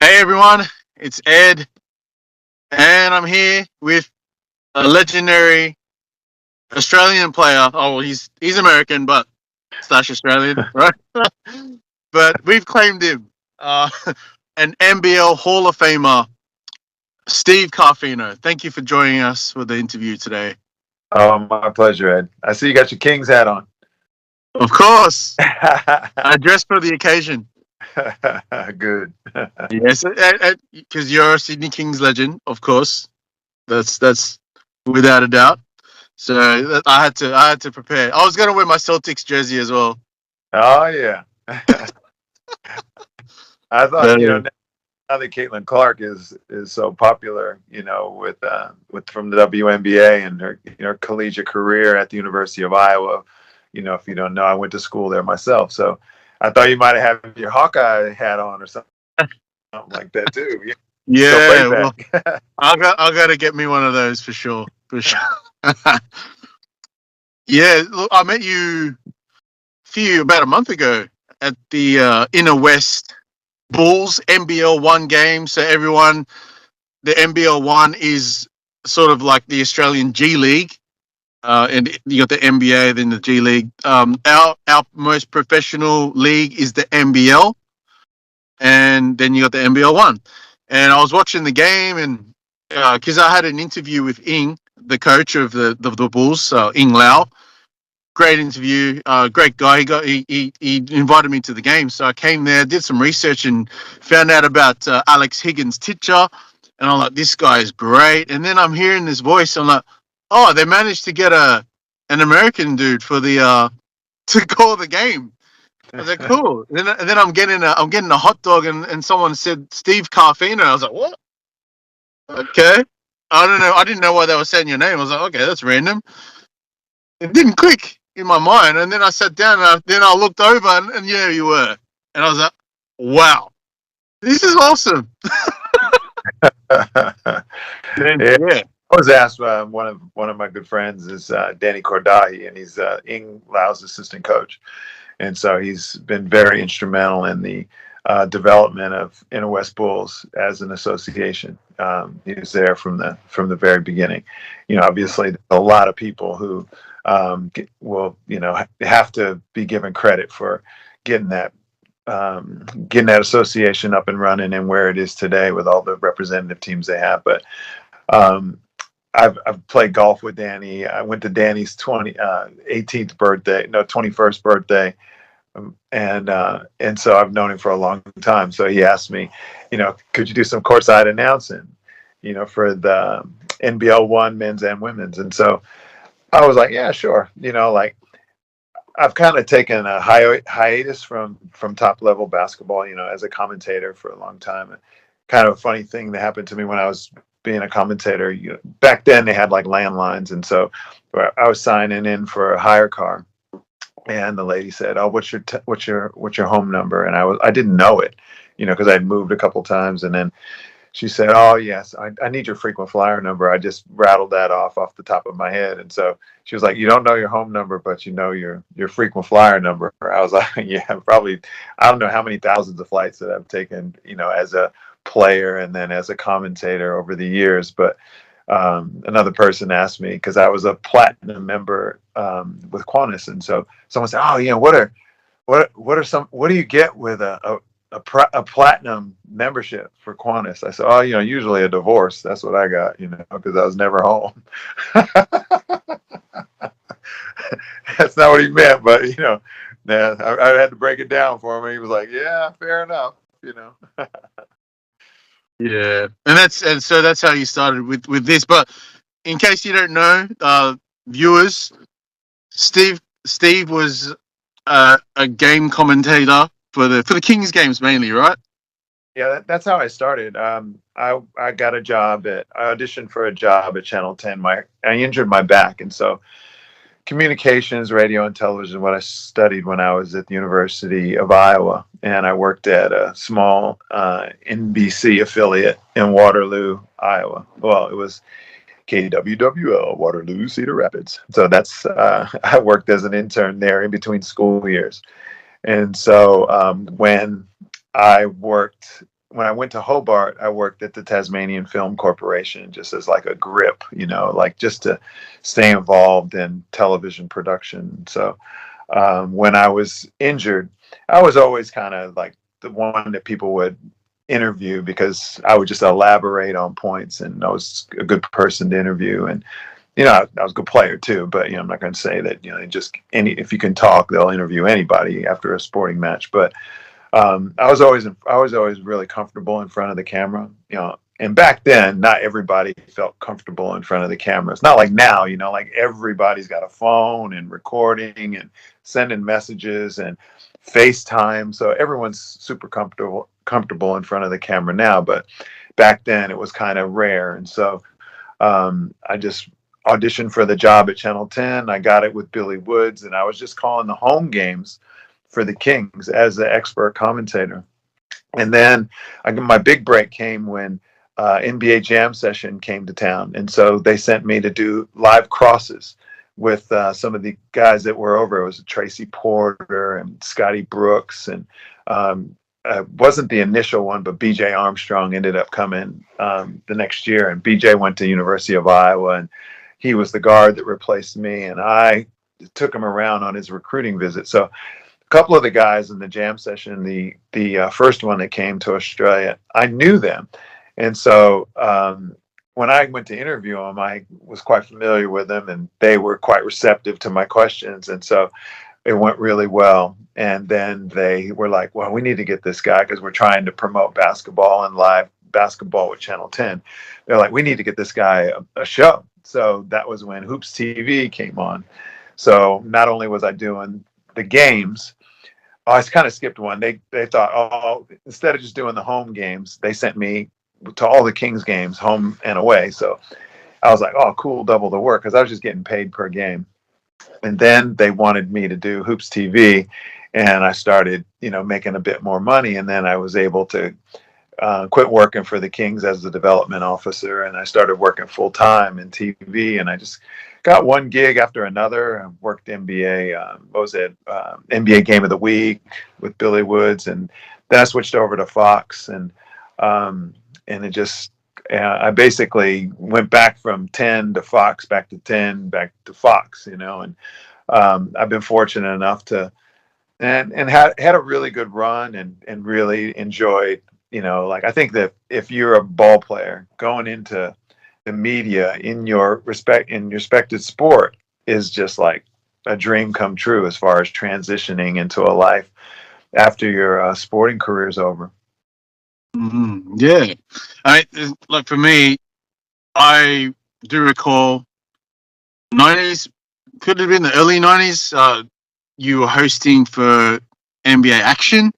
Hey everyone, it's Ed, and I'm here with a legendary Australian player. Oh, well, he's American, but slash Australian, right? But we've claimed him, uh, an NBL Hall of Famer, Steve Carfino. Thank you for joining us for the interview today. Oh, my pleasure, Ed. I see you got your King's hat on. Of course, I dressed for the occasion. Good. Yes, because you're a Sydney Kings legend, of course. That's without a doubt. So I had to prepare. I was gonna wear my Celtics jersey as well. Oh yeah. I thought But, now that Caitlin Clark is so popular, with from the WNBA and her collegiate career at the University of Iowa. If you don't know, I went to school there myself, so I thought you might have had your Hawkeye hat on or something like that too. So yeah, laid well, back. I gotta get me one of those for sure, for sure. Yeah, look, I met you about a month ago at the Inner West Bulls NBL One game. So everyone, the NBL One is sort of like the Australian G League. And you got the NBA, then the G League. Our most professional league is the NBL, and then you got the NBL One. And I was watching the game, and because I had an interview with Ing, the coach of the Bulls, Ing Lau. Great interview, great guy. He invited me to the game, so I came there, did some research, and found out about Alex Higgins' teacher. And I'm like, this guy is great. And then I'm hearing this voice. I'm like, oh, they managed to get an American dude for the to call the game. I was like, cool. And then I'm getting a hot dog, and someone said Steve Carfino. I was like, what? Okay. I don't know. I didn't know why they were saying your name. I was like, okay, that's random. It didn't click in my mind, and then I sat down, and then I looked over, and yeah, you were. And I was like, wow, this is awesome. Yeah. Yeah. I was asked, one of my good friends is Danny Kordahi, and he's Ing Lau's assistant coach, and so he's been very instrumental in the development of Inner West Bulls as an association. He was there from the very beginning. Obviously, a lot of people who will have to be given credit for getting that association up and running and where it is today with all the representative teams they have. But I've played golf with Danny. I went to Danny's 18th birthday, no, 21st birthday. And so I've known him for a long time. So he asked me, could you do some courtside announcing, for the NBL One men's and women's? And so I was like, yeah, sure. I've kind of taken a hiatus from top level basketball, as a commentator for a long time. And kind of a funny thing that happened to me when I was being a commentator. Back then they had like landlines, and so I was signing in for a hire car, and the lady said, "Oh, what's your home number?" And I didn't know it, because I'd moved a couple times, and then she said, "Oh yes, I need your frequent flyer number." I just rattled that off the top of my head, and so she was like, "You don't know your home number, but you know your frequent flyer number." I was like, "Yeah, probably." I don't know how many thousands of flights that I've taken, as a player and then as a commentator over the years. But another person asked me, because I was a platinum member with Qantas, and so someone said, "Oh, what do you get with a platinum membership for Qantas?" I said, "Oh, usually a divorce. That's what I got, because I was never home." That's not what he meant, but I had to break it down for him. He was like, "Yeah, fair enough." Yeah, and so that's how you started with this. But in case you don't know, viewers, Steve was a game commentator for the Kings games mainly, right? Yeah, that's how I started. I got a job I auditioned for a job at Channel 10. I injured my back, and so communications, radio, and television, what I studied when I was at the University of Iowa. And I worked at a small NBC affiliate in Waterloo, Iowa. Well, it was KWWL, Waterloo, Cedar Rapids. So that's, I worked as an intern there in between school years. And so when I worked when I went to Hobart, I worked at the Tasmanian Film Corporation just as like a grip, like just to stay involved in television production. So when I was injured, I was always kind of like the one that people would interview because I would just elaborate on points, and I was a good person to interview. And I was a good player too, but I'm not going to say that just if you can talk, they'll interview anybody after a sporting match. But I was always really comfortable in front of the camera, And back then, not everybody felt comfortable in front of the camera. It's not like now, like everybody's got a phone and recording and sending messages and FaceTime. So everyone's super comfortable in front of the camera now. But back then, it was kind of rare, and so I just auditioned for the job at Channel 10. I got it with Billy Woods, and I was just calling the home games for the Kings as the expert commentator. And then my big break came when NBA Jam Session came to town. And so they sent me to do live crosses with some of the guys that were over. It was Tracy Porter and Scotty Brooks. And wasn't the initial one, but BJ Armstrong ended up coming the next year. And BJ went to University of Iowa, and he was the guard that replaced me. And I took him around on his recruiting visit. So a couple of the guys in the jam session, the first one that came to Australia, I knew them. And so when I went to interview them, I was quite familiar with them, and they were quite receptive to my questions. And so it went really well. And then they were like, well, we need to get this guy because we're trying to promote basketball and live basketball with Channel 10. They're like, we need to get this guy a show. So that was when Hoops TV came on. So not only was I doing the games, I kind of skipped one. They thought, instead of just doing the home games, they sent me to all the Kings games, home and away. So I was like, oh, cool, double the work, because I was just getting paid per game. And then they wanted me to do Hoops TV, and I started, making a bit more money. And then I was able to quit working for the Kings as a development officer, and I started working full time in TV. And I just got one gig after another. I worked NBA, NBA Game of the Week with Billy Woods, and then I switched over to Fox, and it just I basically went back from 10 to Fox, back to 10, back to Fox, and I've been fortunate enough to and had a really good run and really enjoyed. I think that if you're a ball player going into the media in your respected sport is just like a dream come true as far as transitioning into a life after your sporting career is over. Mm-hmm. Yeah, like for me, I do recall 90s, could have been the early 90s. You were hosting for NBA Action.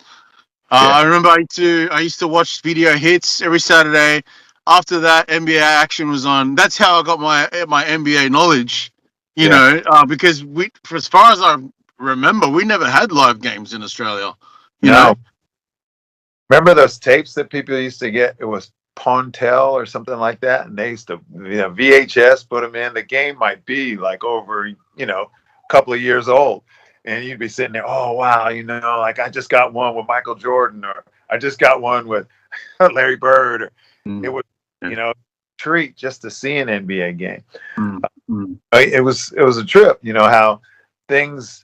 I remember I used to watch Video Hits every Saturday. After that, NBA Action was on. That's how I got my NBA knowledge. Because for as far as I remember, we never had live games in Australia. You know. Remember those tapes that people used to get? It was Pontel or something like that, and they used to VHS, put them in. The game might be like over a couple of years old, and you'd be sitting there, oh wow, like I just got one with Michael Jordan, or I just got one with Larry Bird. Or it was treat just to see an NBA game. It was a trip. How things.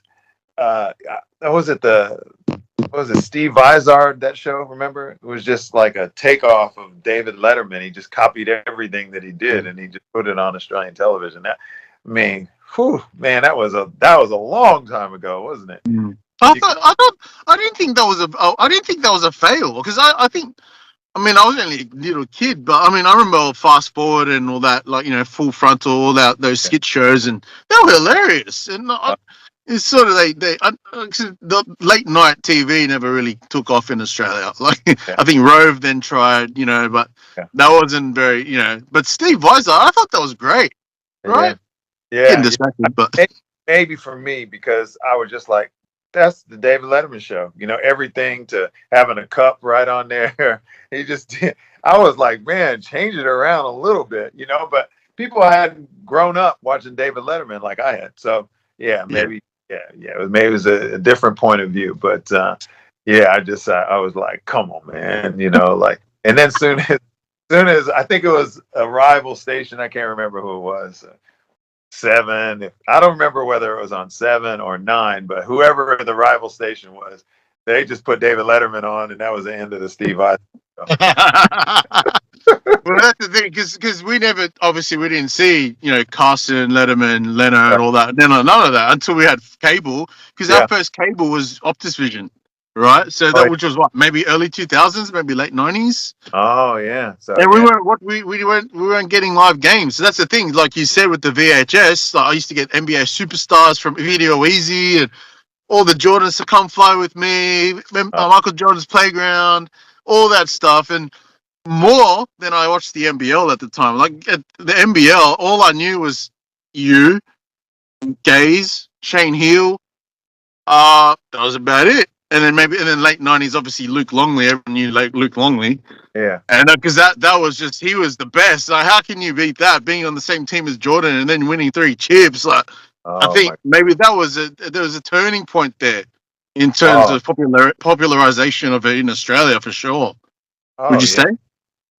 Was it Steve Vizard, that show? Remember, it was just like a takeoff of David Letterman. He just copied everything that he did, and he just put it on Australian television. That, man, that was a long time ago, wasn't it? I didn't think that was a fail, because I was only a little kid, but I remember Fast Forward and all that, like Full Frontal, all that, those skit shows, and they were hilarious. And it's sort of the late night TV never really took off in Australia. Like I think Rove then tried, but that wasn't very, But Steve Vizard, I thought that was great, right? Yeah. But maybe for me, because I was just like, that's the David Letterman show. Everything to having a cup right on there. He just did. I was like, man, change it around a little bit, But people hadn't grown up watching David Letterman like I had, so maybe. Maybe it was a different point of view, but I was like, come on, man, like And then soon as I think it was a rival station, I can't remember who it was. Seven. I don't remember whether it was on 7 or 9, but whoever the rival station was, they just put David Letterman on, and that was the end of the Steve Eisner show. Well, that's the thing, because we never, obviously, we didn't see, Carson, Letterman, Leonard, Right. all that. None of that until we had cable, because our Yeah. first cable was Optus Vision, right? So Oh, that, which was what, maybe early 2000s, maybe late 90s. oh yeah. So And we yeah. weren't what we weren't getting live games. So that's the thing. Like you said with the VHS, like I used to get NBA superstars from Video Easy and all the Jordans to come fly with me, Oh, Michael Jordan's playground, all that stuff, and more than I watched the NBL at the time. Like at the NBL, all I knew was you, Gaze, Shane Heal. That was about it. And then late 90s, obviously Luke Longley. Everyone knew Luke Longley. yeah. And because that was just, he was the best. Like, how can you beat that? Being on the same team as Jordan and then winning 3 chips. Like, I Oh think my. maybe there was a turning point there in terms Oh. of popularization of it in Australia for sure. Would Oh you yeah. say?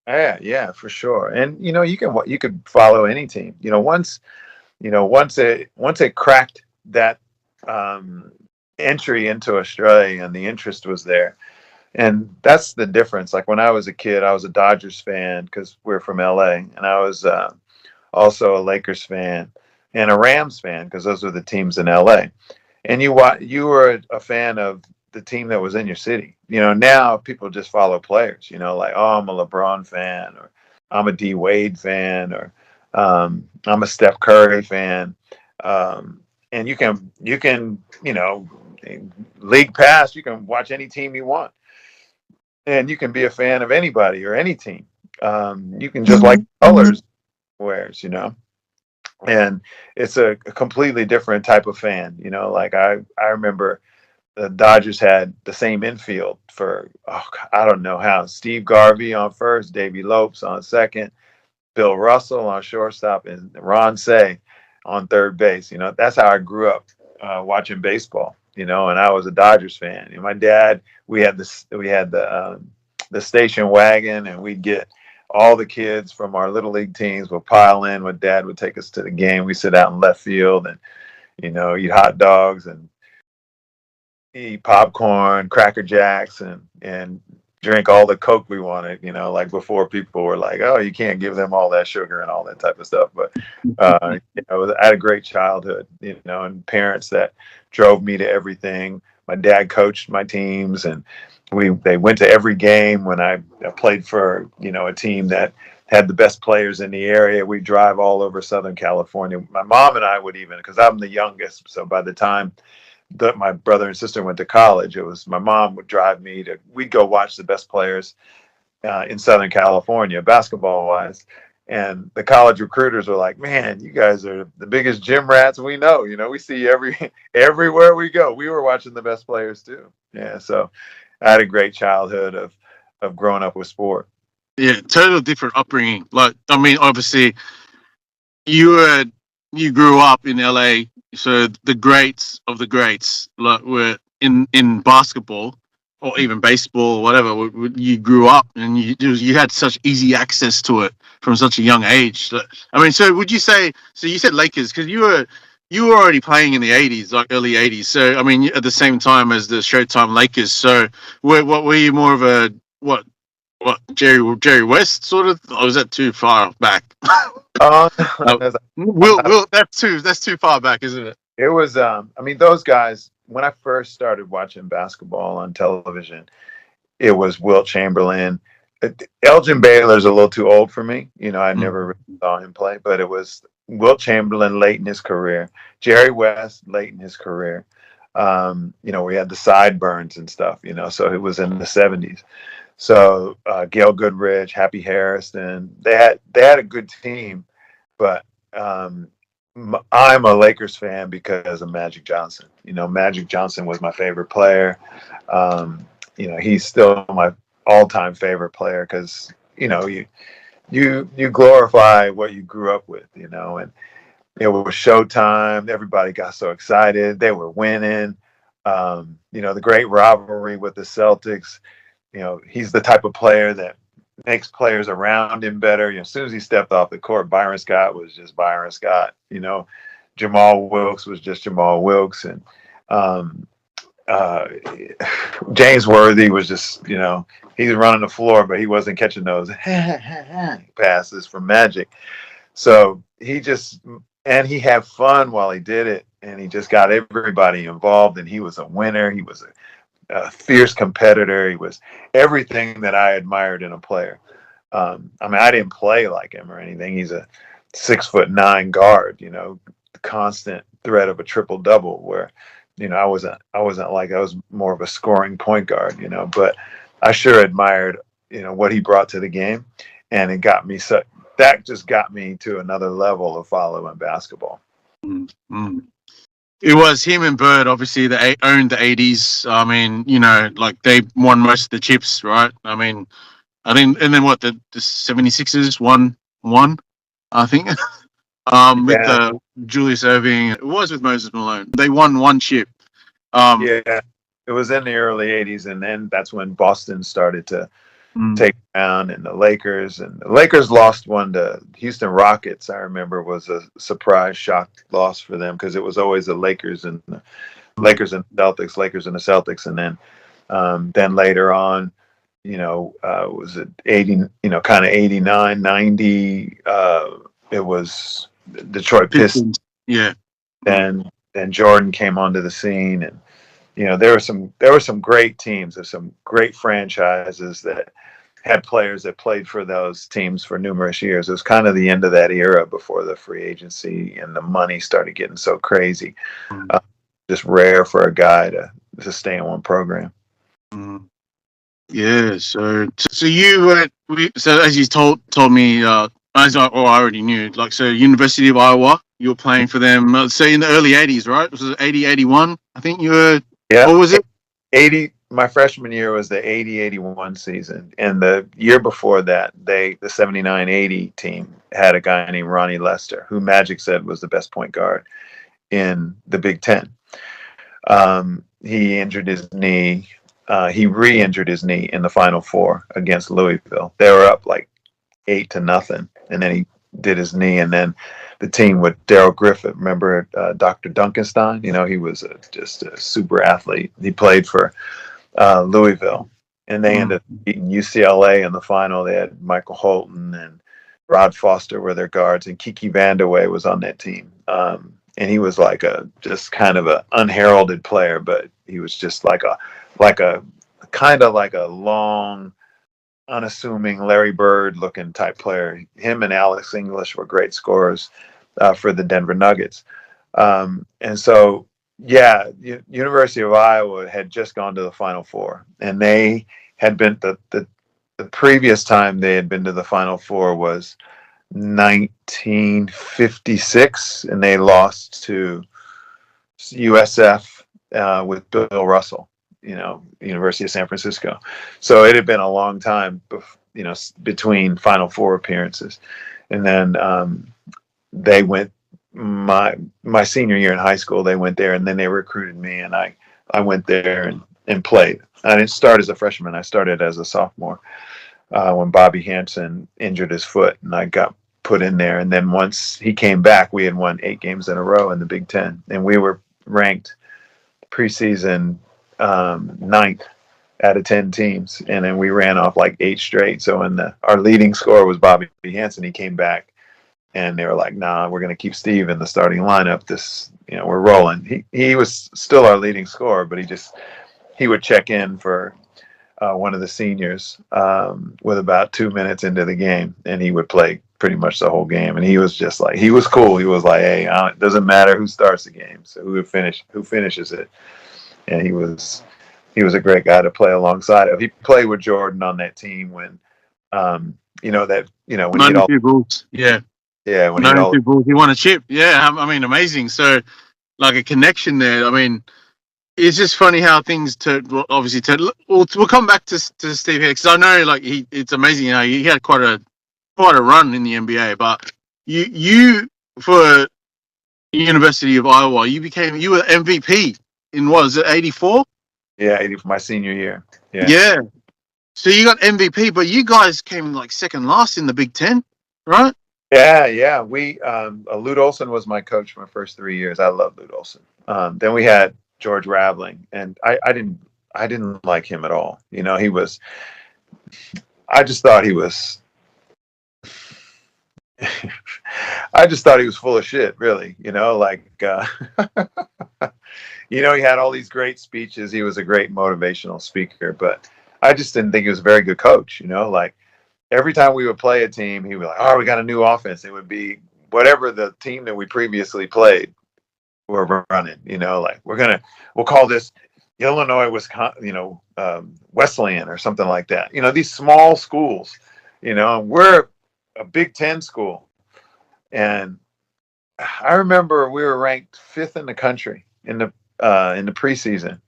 Yeah. Yeah. For sure. And you could follow any team. Once it cracked that um, entry into Australia, and the interest was there. And that's the difference. Like when I was a kid, I was a Dodgers fan because we're from LA, and I was also a Lakers fan and a Rams fan because those were the teams in LA. And you were a fan of the team that was in your city. Now people just follow players. Like, oh, I'm a LeBron fan, or I'm a D Wade fan, or I'm a Steph Curry fan. And you can league pass. You can watch any team you want, and you can be a fan of anybody or any team. You can just like colors wears. And it's a completely different type of fan. Like I remember the Dodgers had the same infield for, I don't know how, Steve Garvey on first, Davey Lopes on second, Bill Russell on shortstop, and Ron Say on third base. That's how I grew up watching baseball. And I was a Dodgers fan. And my dad, we had the station wagon, and we'd get all the kids from our little league teams would pile in. My dad would take us to the game. We sit out in left field and eat hot dogs and eat popcorn, Cracker Jacks, and drink all the Coke we wanted. Like before people were like, "Oh, you can't give them all that sugar and all that type of stuff." But I had a great childhood. And parents that drove me to everything. My dad coached my teams, and they went to every game. When I played for a team that had the best players in the area, we drive all over Southern California. My mom and I would even, because I'm the youngest, so by the time that my brother and sister went to college, it was my mom would drive me we'd go watch the best players in Southern California, basketball wise. And the college recruiters were like, "Man, you guys are the biggest gym rats we know. We see everywhere we go." We were watching the best players too. Yeah. So I had a great childhood of growing up with sport. Yeah, total different upbringing. Like, I mean, obviously, you were you grew up in LA, so the greats of the greats like were in basketball or even baseball or whatever. You grew up and you had such easy access to it from such a young age. I mean, so would you say? So you said Lakers because you were already playing in the '80s, like early '80s. So I mean, at the same time as the Showtime Lakers. So what were you more of a what Jerry West sort of? Or was that too far back? Uh, Oh, Will, that's too far back, isn't it? it was, I mean, those guys, when I first started watching basketball on television, it was Wilt Chamberlain. Elgin Baylor's a little too old for me. I Mm. never really saw him play, but it was Wilt Chamberlain late in his career, Jerry West late in his career. We had the sideburns and stuff, so it was in the 70s. So Gail Goodrich, Happy Harrison, they had a good team, but I'm a Lakers fan because of Magic Johnson. Magic Johnson was my favorite player. He's still my all-time favorite player because you glorify what you grew up with. And it was Showtime. Everybody got so excited. They were winning. The great rivalry with the Celtics. He's the type of player that makes players around him better. As soon as he stepped off the court, Byron Scott was just Byron Scott. Jamal Wilkes was just Jamal Wilkes, and um, uh, James Worthy was just, he's running the floor, but he wasn't catching those passes from Magic. So and he had fun while he did it, and he just got everybody involved, and he was a winner. He was a fierce competitor. He was everything that I admired in a player. I didn't play like him or anything. He's a 6'9" guard, constant threat of a triple double where, I wasn't like, I was more of a scoring point guard, but I sure admired, what he brought to the game. And that just got me to another level of following basketball. Mm-hmm. It was him and Bird, obviously, that owned the 80s. I mean, like they won most of the chips, right? I mean, and then what, the 76ers won, I think, with Julius Erving. It was with Moses Malone. They won one chip. Yeah, it was in the early 80s, and then that's when Boston started to take down, and the Lakers lost one to Houston Rockets. I remember was a surprise shock loss for them because it was always the Lakers and the Celtics, and then later on, was it 80, kind of 89, 90, it was Detroit Pistons. Yeah. Then Jordan came onto the scene, and there were some great teams. There's some great franchises that had players that played for those teams for numerous years. It was kind of the end of that era before the free agency and the money started getting so crazy. Just rare for a guy to stay in one program. Yeah. So you were, as you told me, as I already knew, like, so University of Iowa, you were playing for them, say in the early 80s, right? Was it 80, 81? I think you were. Yeah. What was it? 80. My freshman year was the 80-81 season. And the year before that, the 79-80 team had a guy named Ronnie Lester, who Magic said was the best point guard in the Big Ten. He injured his knee. He re-injured his knee in the Final Four against Louisville. They were up like 8-0, and then he did his knee, and then the team with Daryl Griffith. Remember Dr. Duncanstein? He was just a super athlete. He played for Louisville, and they ended up beating UCLA in the final. They had Michael Holton and Rod Foster were their guards, and Kiki Vandeweghe was on that team. And he was like just kind of an unheralded player, but he was just like a kind of like a long, unassuming Larry Bird looking type player. Him and Alex English were great scorers for the Denver Nuggets. And so, yeah, University of Iowa had just gone to the Final Four, and they had been the previous time they had been to the Final Four was 1956, and they lost to USF with Bill Russell, University of San Francisco. So it had been a long time, between Final Four appearances, and then they went. My senior year in high school, they went there, and then they recruited me, and I went there and played. I didn't start as a freshman. I started as a sophomore when Bobby Hansen injured his foot, and I got put in there. And then once he came back, we had won 8 games in a row in the Big Ten, and we were ranked preseason 9th out of 10 teams, and then we ran off like 8 straight. So our leading scorer was Bobby Hansen. He came back, and they were like, "Nah, we're going to keep Steve in the starting lineup. We're rolling." He was still our leading scorer, but he would check in for one of the seniors with about 2 minutes into the game, and he would play pretty much the whole game. And he was just like, he was cool. He was like, "Hey, it doesn't matter who starts the game, so who finishes it." And he was a great guy to play alongside of. He played with Jordan on that team when when he he won a chip. Yeah, I mean, amazing. So, like a connection there. I mean, it's just funny how things obviously we'll come back to Steve here, because I know, like, it's amazing how he had quite a run in the NBA. But you for University of Iowa, you were MVP in, what was it, 84? Yeah, 80 for my senior year. Yeah. So you got MVP, but you guys came like second last in the Big Ten, right? Yeah. We Lute Olson was my coach for my first 3 years. I love Lute Olson. Then we had George Raveling, and I didn't like him at all. You know, I just thought he was I just thought he was full of shit, really. You know, like you know, he had all these great speeches. He was a great motivational speaker, but I just didn't think he was a very good coach. You know, like every time we would play a team, he would be like, "Oh, we got a new offense." It would be whatever the team that we previously played were running. You know, like we'll call this Illinois, Wisconsin, Wesleyan or something like that. You know, these small schools. You know, we're a Big Ten school, and I remember we were ranked fifth in the country in the preseason,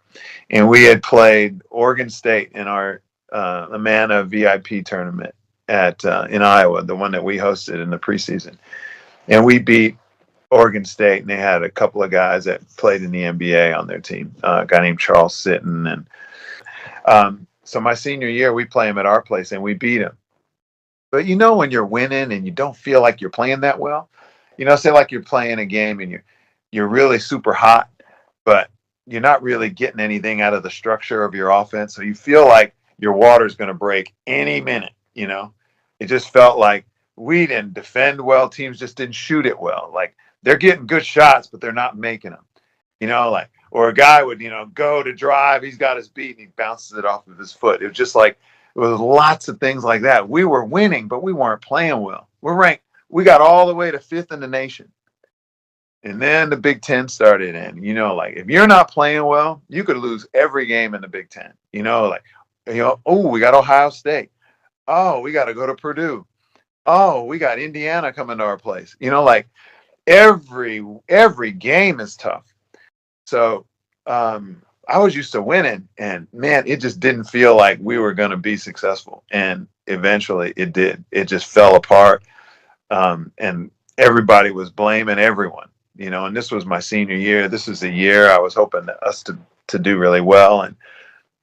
and we had played Oregon State in our Amana VIP tournament at in Iowa, the one that we hosted in the preseason, and we beat Oregon State, and they had a couple of guys that played in the NBA on their team, a guy named Charles Sitton, and so my senior year we play him at our place and we beat him. But you know when you're winning and you don't feel like you're playing that well, you know, say like you're playing a game and you're really super hot, but you're not really getting anything out of the structure of your offense. So you feel like your water's going to break any minute. You know, it just felt like we didn't defend well. Teams just didn't shoot it well. Like they're getting good shots, but they're not making them. You know, like, or a guy would, go to drive. He's got his beat and he bounces it off of his foot. It was just like, it was lots of things like that. We were winning, but we weren't playing well. We're ranked. We got all the way to fifth in the nation. And then the Big Ten started, and like if you're not playing well, you could lose every game in the Big Ten. Oh, we got Ohio State. Oh, we got to go to Purdue. Oh, we got Indiana coming to our place. Like every game is tough. So I was used to winning, and man, it just didn't feel like we were going to be successful. And eventually, it did. It just fell apart, and everybody was blaming everyone. And this was my senior year. This is the year I was hoping us to do really well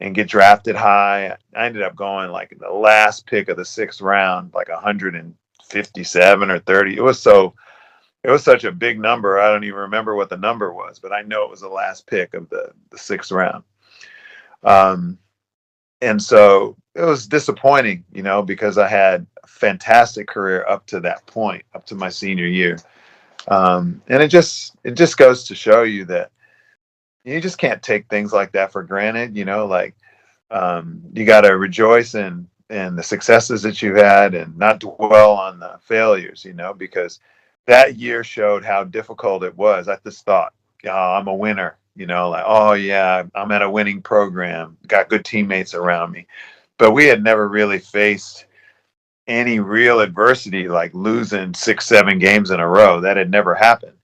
and get drafted high. I ended up going like in the last pick of the 6th round, like 157 or 30. It was such a big number. I don't even remember what the number was, but I know it was the last pick of the 6th round. And so it was disappointing, because I had a fantastic career up to that point, up to my senior year. And it just goes to show you that you just can't take things like that for granted. You got to rejoice in the successes that you've had and not dwell on the failures, because that year showed how difficult it was. I just thought, oh, I'm a winner, like, oh yeah, I'm at a winning program, got good teammates around me. But we had never really faced any real adversity, like losing 6-7 games in a row. That had never happened.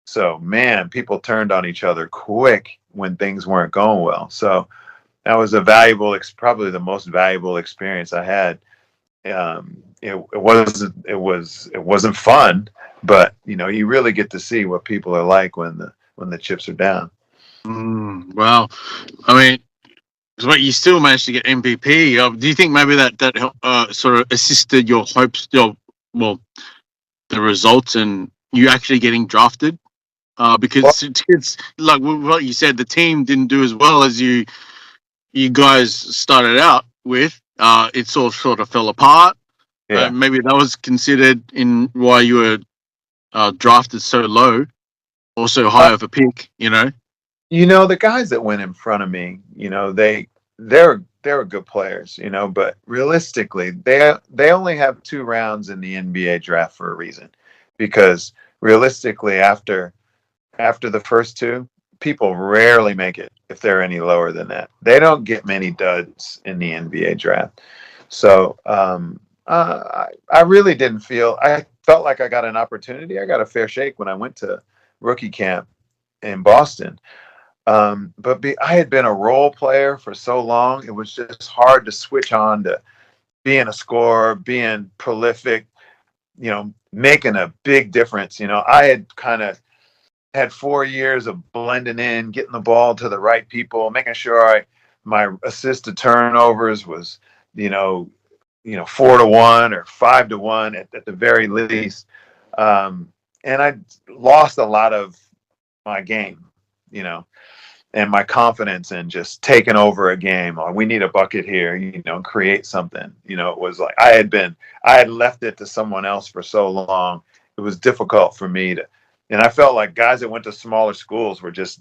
So man, people turned on each other quick when things weren't going well. So that was probably the most valuable experience I had. It wasn't fun, but you really get to see what people are like when the chips are down. Wow, I mean, but you still managed to get MVP. Do you think maybe that sort of assisted your hopes, the results, and you actually getting drafted? Because it's like what you said, the team didn't do as well as you guys started out with. It sort of fell apart. Yeah. Maybe that was considered in why you were drafted so low or so high of a pick. The guys that went in front of me, they're good players, but realistically, they only have 2 rounds in the NBA draft for a reason, because realistically, after the first 2, people rarely make it if they're any lower than that. They don't get many duds in the NBA draft. So I really didn't feel. I felt like I got an opportunity. I got a fair shake when I went to rookie camp in Boston. But I had been a role player for so long, it was just hard to switch on to being a scorer, being prolific, making a big difference. I had kind of had 4 years of blending in, getting the ball to the right people, making sure my assist to turnovers was 4-1 or 5-1 at the very least. And I lost a lot of my game, and my confidence in just taking over a game. Or we need a bucket here, create something. It was like I had left it to someone else for so long. It was difficult for me and I felt like guys that went to smaller schools were just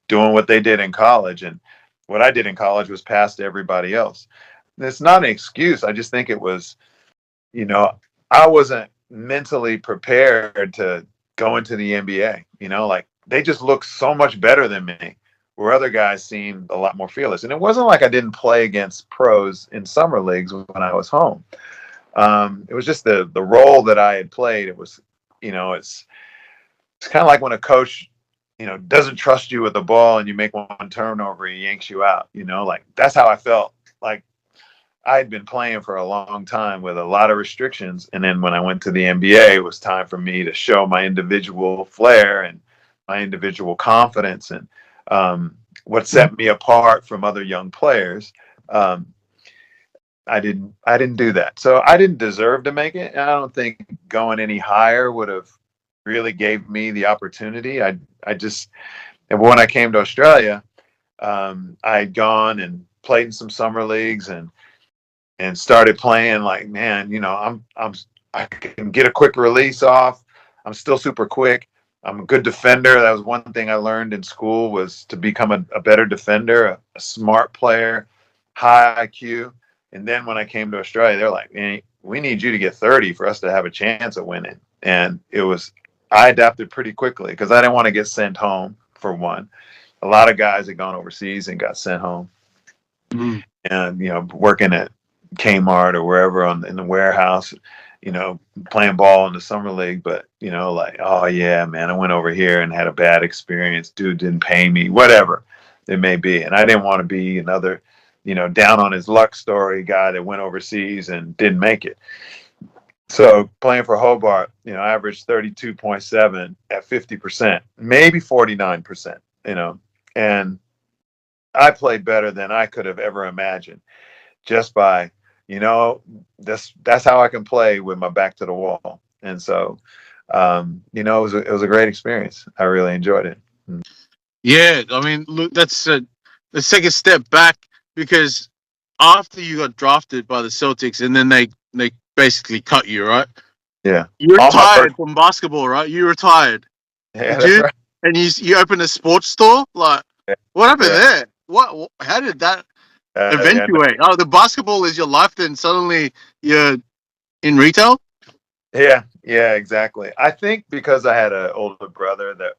doing what they did in college. And what I did in college was pass to everybody else. And it's not an excuse. I just think it was, I wasn't mentally prepared to go into the NBA, like they just looked so much better than me, where other guys seemed a lot more fearless. And it wasn't like I didn't play against pros in summer leagues when I was home. It was just the role that I had played. It was, it's kind of like when a coach, doesn't trust you with the ball and you make one turnover, he yanks you out, like that's how I felt. Like I had been playing for a long time with a lot of restrictions. And then when I went to the NBA, it was time for me to show my individual flair and my individual confidence. And what set me apart from other young players, I didn't do that. So I didn't deserve to make it. And I don't think going any higher would have really gave me the opportunity. And when I came to Australia, I had gone and played in some summer leagues and started playing like, man, I can get a quick release off. I'm still super quick. I'm a good defender. That was one thing I learned in school, was to become a better defender, a smart player, high IQ. And then when I came to Australia, they're like, man, we need you to get 30 for us to have a chance at winning. And I adapted pretty quickly because I didn't want to get sent home, for one. A lot of guys had gone overseas and got sent home. Mm. And, working at Kmart or wherever in the warehouse, playing ball in the summer league, but like, oh yeah, man, I went over here and had a bad experience. Dude didn't pay me, whatever it may be. And I didn't want to be another, down on his luck story guy that went overseas and didn't make it. So playing for Hobart, I averaged 32.7 at 50%, maybe 49%, and I played better than I could have ever imagined, just by, that's how I can play with my back to the wall. And so, it was a great experience. I really enjoyed it. Yeah, I mean, look, let's take a step back, because after you got drafted by the Celtics and then they basically cut you, right? Yeah. You retired from basketball, right? You retired. Yeah, Did that's you? right. And you opened a sports store? Like, what happened there? What? How did that eventuate? Oh, the basketball is your life, then suddenly you're in retail? Yeah, exactly. I think because I had an older brother that,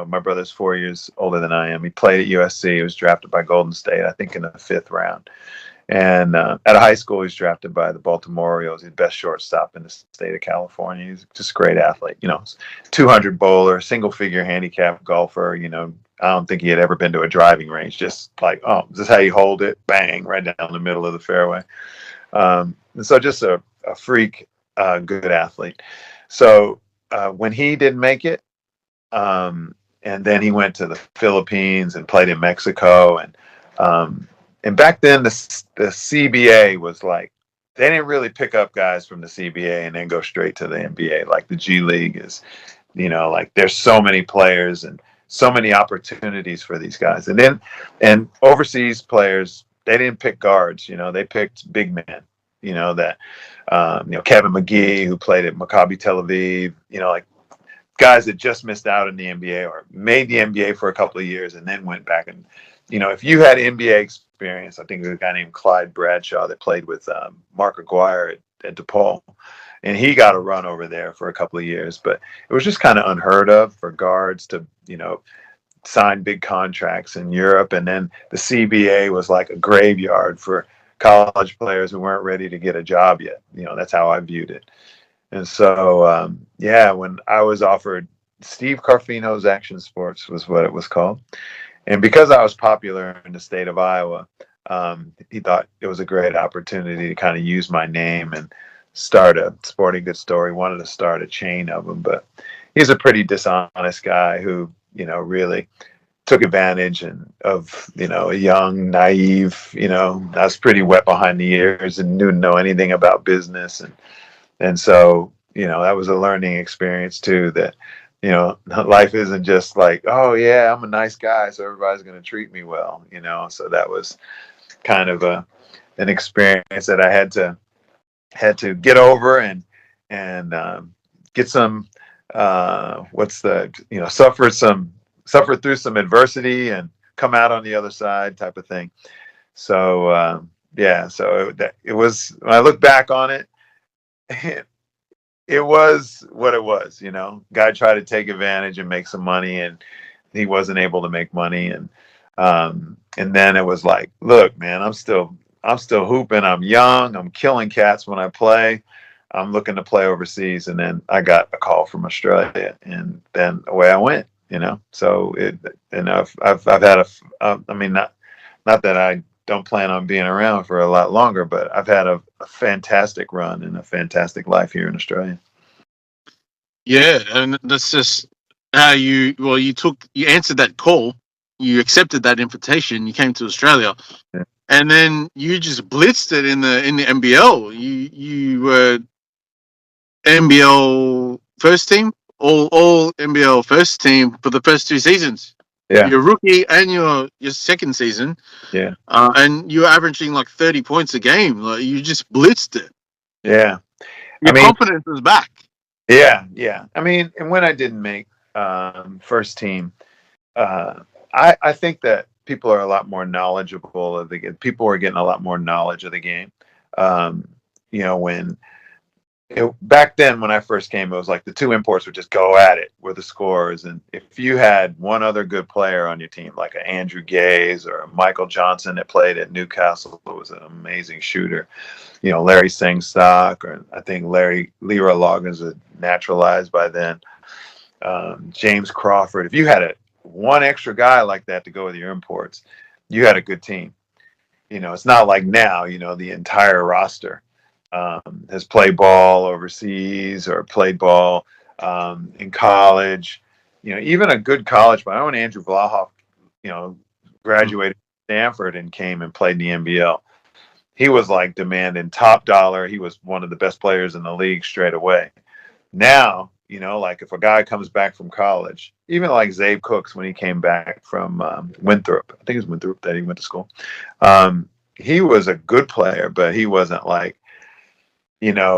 my brother's 4 years older than I am. He played at USC. He was drafted by Golden State, I think in the 5th round. And at a high school, he was drafted by the Baltimore Orioles. He's the best shortstop in the state of California. He's just a great athlete, 200 bowler, single figure handicap golfer. I don't think he had ever been to a driving range. Just like, oh, this is how you hold it, bang, right down the middle of the fairway. And so just a freak, good athlete. So when he didn't make it, and then he went to the Philippines and played in Mexico, and back then the CBA was like, they didn't really pick up guys from the CBA and then go straight to the NBA. Like the G League is, like there's so many players and so many opportunities for these guys. And overseas players, they didn't pick guards, they picked big men, that, Kevin McGee, who played at Maccabi Tel Aviv, like guys that just missed out in the NBA or made the NBA for a couple of years and then went back. And, if you had NBA experience, I think there's a guy named Clyde Bradshaw that played with Mark Aguirre at DePaul, and he got a run over there for a couple of years. But it was just kind of unheard of for guards to, sign big contracts in Europe. And then the CBA was like a graveyard for college players who weren't ready to get a job yet. That's how I viewed it. And so, when I was offered Steve Carfino's Action Sports was what it was called. And because I was popular in the state of Iowa, he thought it was a great opportunity to kind of use my name and start a sporting goods store. He wanted to start a chain of them, but he's a pretty dishonest guy who, really took advantage of, a young, naive, I was pretty wet behind the ears and didn't know anything about business. And so, that was a learning experience too, that, life isn't just like, oh yeah, I'm a nice guy, so everybody's going to treat me well, so that was kind of an experience that I had to get over and get some, suffer through some adversity and come out on the other side type of thing. So, it was, when I look back on it, it was what it was, guy tried to take advantage and make some money, and he wasn't able to make money. And then it was like, look, man, I'm still hooping. I'm young. I'm killing cats when I play. I'm looking to play overseas. And then I got a call from Australia, and then away I went, so I've had I mean, not that I don't plan on being around for a lot longer, but I've had a fantastic run and a fantastic life here in Australia. Yeah. And that's just how you answered that call. You accepted that invitation. You came to Australia, Yeah. and then you just blitzed it in the NBL. You were NBL first team, all NBL first team for the first 2 seasons. Yeah. Your rookie and your second season. Yeah. And you were averaging like 30 points a game. Like, you just blitzed it. Yeah. Your confidence was back. Yeah. Yeah. I mean, and when I didn't make first team, I think that people are a lot more knowledgeable of the game. People are getting a lot more knowledge of the game. Back then when I first came, it was like the 2 imports would just go at it with the scores. And if you had one other good player on your team, like an Andrew Gaze or a Michael Johnson that played at Newcastle, who was an amazing shooter, Larry Sangstock, or I think Leroy Loggins had naturalized by then, James Crawford. If you had one extra guy like that to go with your imports, you had a good team. It's not like now, the entire roster has played ball overseas or played ball in college. Even a good college, but I know Andrew Vlahoff, graduated from Stanford and came and played in the NBL. He was like demanding top dollar. He was one of the best players in the league straight away. Now, like if a guy comes back from college, even like Zabe Cooks when he came back from Winthrop, I think it was Winthrop that he went to school. He was a good player, but he wasn't like, a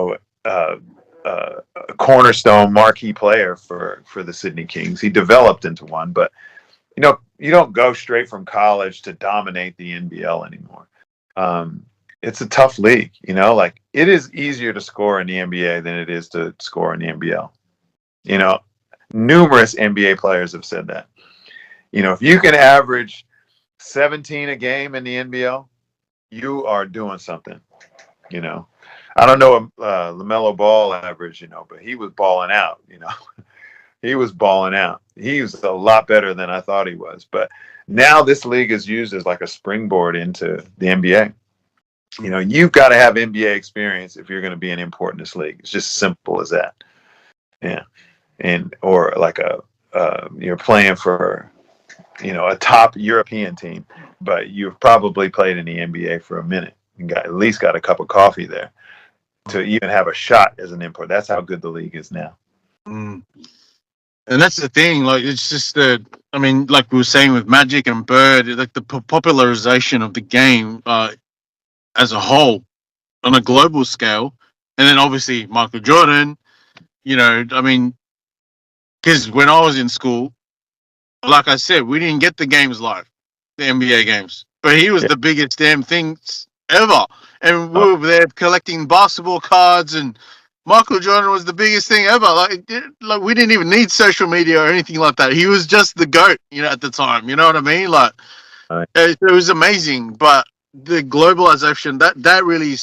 cornerstone marquee player for the Sydney Kings. He developed into one, but you don't go straight from college to dominate the NBL anymore. It's a tough league, like it is easier to score in the NBA than it is to score in the NBL. Numerous NBA players have said that. If you can average 17 a game in the NBL, you are doing something. I don't know LaMelo Ball average, but he was balling out. He was balling out. He was a lot better than I thought he was. But now this league is used as like a springboard into the NBA. You've got to have NBA experience if you're going to be an import in this league. It's just simple as that. Yeah. Or like you're playing for, a top European team, but you've probably played in the NBA for a minute and at least got a cup of coffee there to even have a shot as an import. That's how good the league is now. And that's the thing. Like, it's just like we were saying with Magic and Bird, like the popularization of the game as a whole on a global scale. And then obviously Michael Jordan, because when I was in school, like I said, we didn't get the games live, the NBA games. But he was the biggest damn things ever. And we were there collecting basketball cards, and Michael Jordan was the biggest thing ever. Like we didn't even need social media or anything like that. He was just the GOAT, at the time. You know what I mean? Like, it was amazing. But the globalization, that really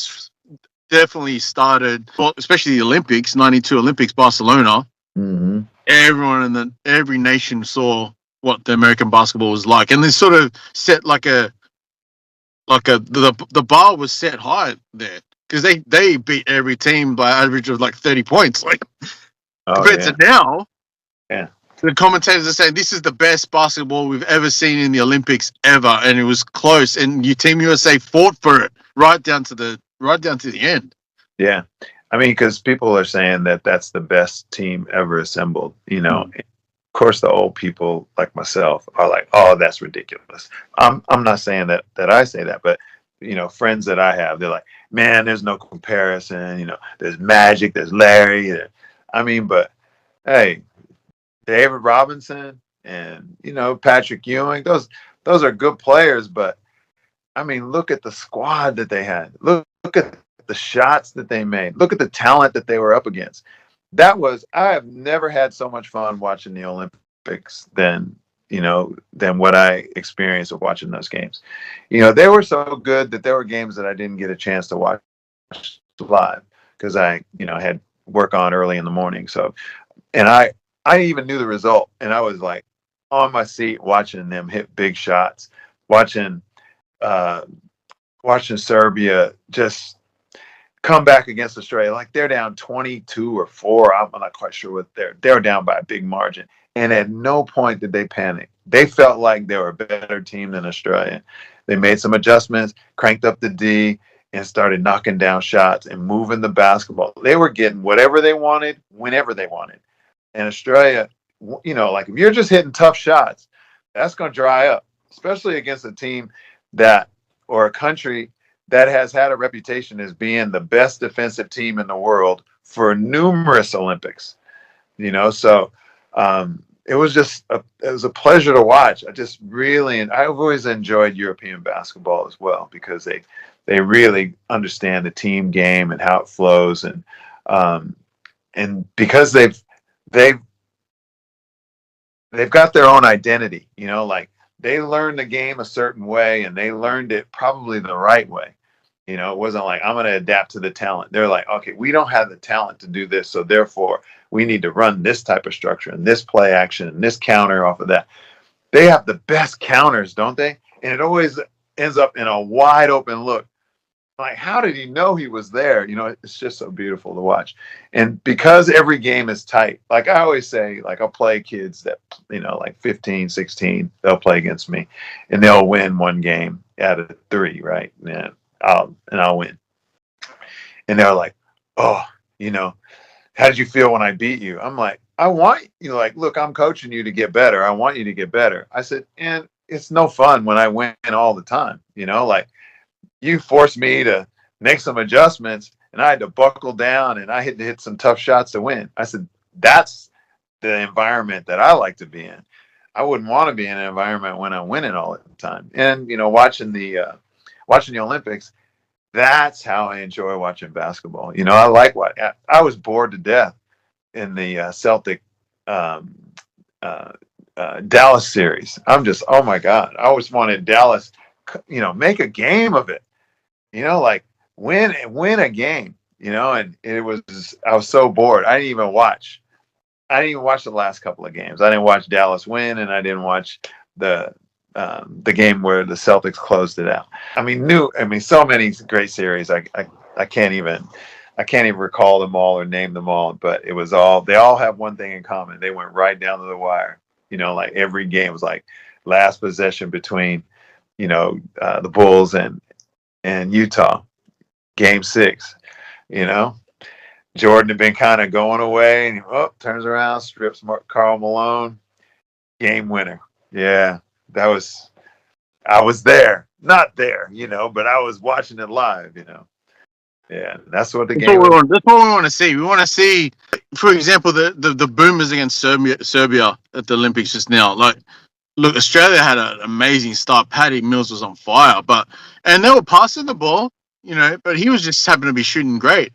definitely started, well, especially the Olympics, 92 Olympics, Barcelona. Mm-hmm. Everyone every nation saw what the American basketball was like, and they sort of set the bar was set high there because they beat every team by average of like 30 points, like compared to now. Yeah, the commentators are saying this is the best basketball we've ever seen in the Olympics ever, and it was close. And Team USA fought for it right down to the end. Yeah. I mean, because people are saying that that's the best team ever assembled. Of course, the old people like myself are like, "Oh, that's ridiculous." I'm not saying that I say that, but friends that I have, they're like, "Man, there's no comparison." There's Magic, there's Larry. I mean, but hey, David Robinson and Patrick Ewing, those are good players, but I mean, look at the squad that they had. Look at the shots that they made. Look at the talent that they were up against. I have never had so much fun watching the Olympics than what I experienced with watching those games. They were so good that there were games that I didn't get a chance to watch live because I had work on early in the morning. So, and I even knew the result, and I was like on my seat watching them hit big shots, watching uh, watching Serbia just come back against Australia. Like they're down 22 or 4. I'm not quite sure what they're down by a big margin. And at no point did they panic. They felt like they were a better team than Australia. They made some adjustments, cranked up the D, and started knocking down shots and moving the basketball. They were getting whatever they wanted, whenever they wanted. And Australia, like if you're just hitting tough shots, that's going to dry up, especially against a team or a country that has had a reputation as being the best defensive team in the world for numerous Olympics. So it was a pleasure to watch. I've always enjoyed European basketball as well because they really understand the team game and how it flows, and because they've got their own identity, like they learned the game a certain way and they learned it probably the right way. It wasn't like I'm going to adapt to the talent. They're like, okay, we don't have the talent to do this, so therefore we need to run this type of structure and this play action and this counter off of that. They have the best counters, don't they? And it always ends up in a wide open look. Like, how did he know he was there? It's just so beautiful to watch. And because every game is tight, like I always say, like I'll play kids that, like 15, 16, they'll play against me and they'll win one game out of 3, right? And I'll win. And they're like, "Oh, how did you feel when I beat you?" I'm like, "I want like, look, I'm coaching you to get better. I want you to get better." I said, "And it's no fun when I win all the time. Like you forced me to make some adjustments and I had to buckle down and I had to hit some tough shots to win." I said, "That's the environment that I like to be in. I wouldn't want to be in an environment when I'm winning all the time." And, watching the Olympics, that's how I enjoy watching basketball. I like I was bored to death in the Celtic Dallas series. I'm just, oh my God, I always wanted Dallas, make a game of it, like win a game, and I was so bored. I didn't even watch the last couple of games. I didn't watch Dallas win, and I didn't watch the game where the Celtics closed it out. I mean, so many great series. I can't even recall them all or name them all, but they all have one thing in common. They went right down to the wire. Like every game was like last possession between, the Bulls and Utah, game 6, Jordan had been kind of going away and turns around, strips Karl Malone, game winner. Yeah. I was there, not there, but I was watching it live, Yeah, that's what the game was. That's what we want to see. We want to see, for example, the Boomers against Serbia at the Olympics just now. Like, look, Australia had an amazing start. Paddy Mills was on fire, and they were passing the ball, but he was just happened to be shooting great.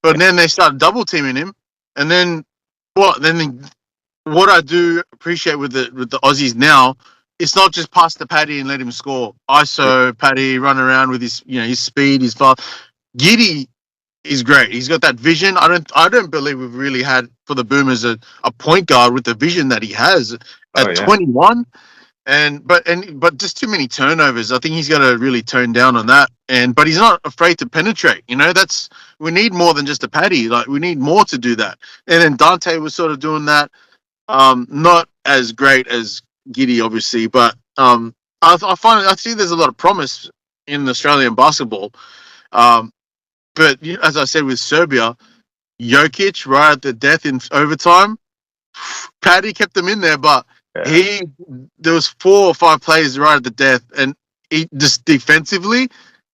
But then they started double teaming him, and then what I do appreciate with the Aussies now, it's not just pass to Paddy and let him score. ISO Paddy run around with his his speed, his fast. Giddy is great. He's got that vision. I don't believe we've really had for the Boomers a point guard with the vision that he has at 21. But just too many turnovers. I think he's got to really tone down on that. But he's not afraid to penetrate. We need more than just a Paddy. Like we need more to do that. And then Dante was sort of doing that. Not as great as Giddy, obviously, but I see there's a lot of promise in Australian basketball. Um, but as I said with Serbia, Jokic right at the death in overtime. Paddy kept them in there, but Yeah. he there was 4 or 5 plays right at the death, and he just defensively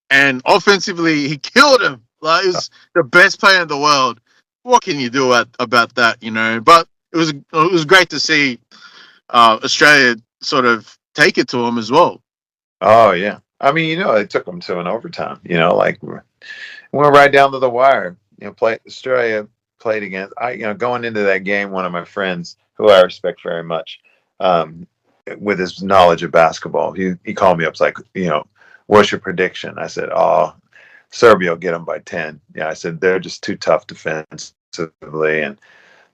and offensively he killed him. Like, he was the best player in the world. What can you do about that? But it was great to see Australia sort of take it to him as well. Oh yeah. I mean, it took them to an overtime. Like we went right down to the wire. Play Australia played against. Going into that game, one of my friends who I respect very much, um, with his knowledge of basketball, he called me up. It's like, what's your prediction? I said, oh, Serbia will get them by 10. Yeah, I said they're just too tough defensively, and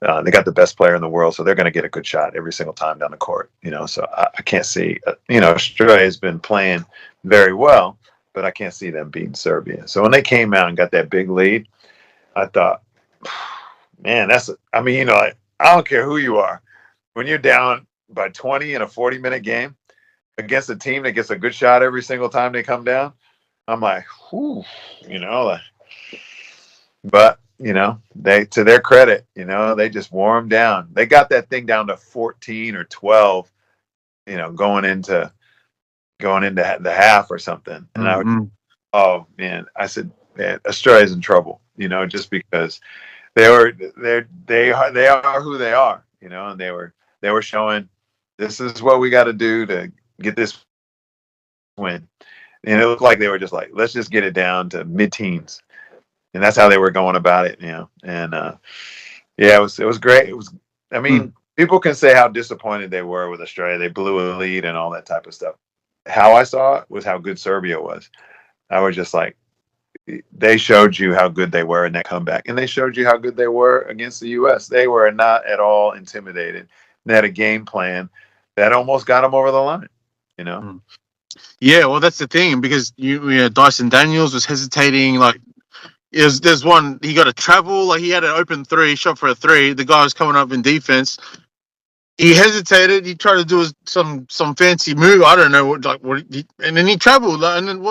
they got the best player in the world, so they're going to get a good shot every single time down the court. So I can't see. Australia has been playing very well, but I can't see them beating Serbia. So when they came out and got that big lead, I thought, man, I mean, I don't care who you are. When you're down by 20 in a 40-minute game against a team that gets a good shot every single time they come down, I'm like, whew, like, but they, to their credit, they just wore them down. They got that thing down to 14 or 12, going into the half or something. And oh man, I said, man, Australia's in trouble, just because they are who they are, and they were showing this is what we got to do to get this win. And it looked like they were just like, let's just get it down to mid-teens. And that's how they were going about it, And yeah, it was great. I mean, people can say how disappointed they were with Australia. They blew a lead and all that type of stuff. How I saw it was how good Serbia was. I was just like, they showed you how good they were in that comeback, and they showed you how good they were against the U.S. They were not at all intimidated. They had a game plan that almost got them over the line. Yeah, well, that's the thing, because Dyson Daniels was hesitating. Like, there's one, he got a travel, like he had an open three, shot for a three. The guy was coming up in defense. He hesitated. He tried to do some fancy move. I don't know and then he traveled. And then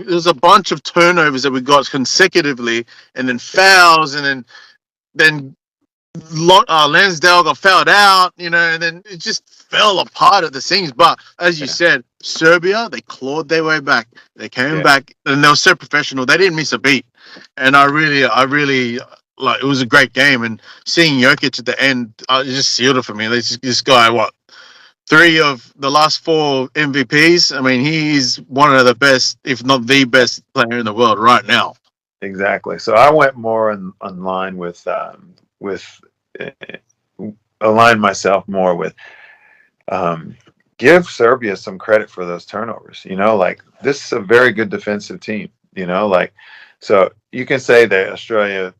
there's a bunch of turnovers that we got consecutively, and then fouls, and then Lansdale got fouled out, and then it just fell apart at the seams. But as you said, Serbia, they clawed their way back. They came back, and they were so professional. They didn't miss a beat. And I really like. It was a great game, and seeing Jokic at the end, it just sealed it for me. This guy, 3 of the last 4 MVPs. I mean, he's one of the best, if not the best player in the world right now. Exactly. So I went more in line with align myself more with give Serbia some credit for those turnovers. Like, this is a very good defensive team. Like, so you can say that Australia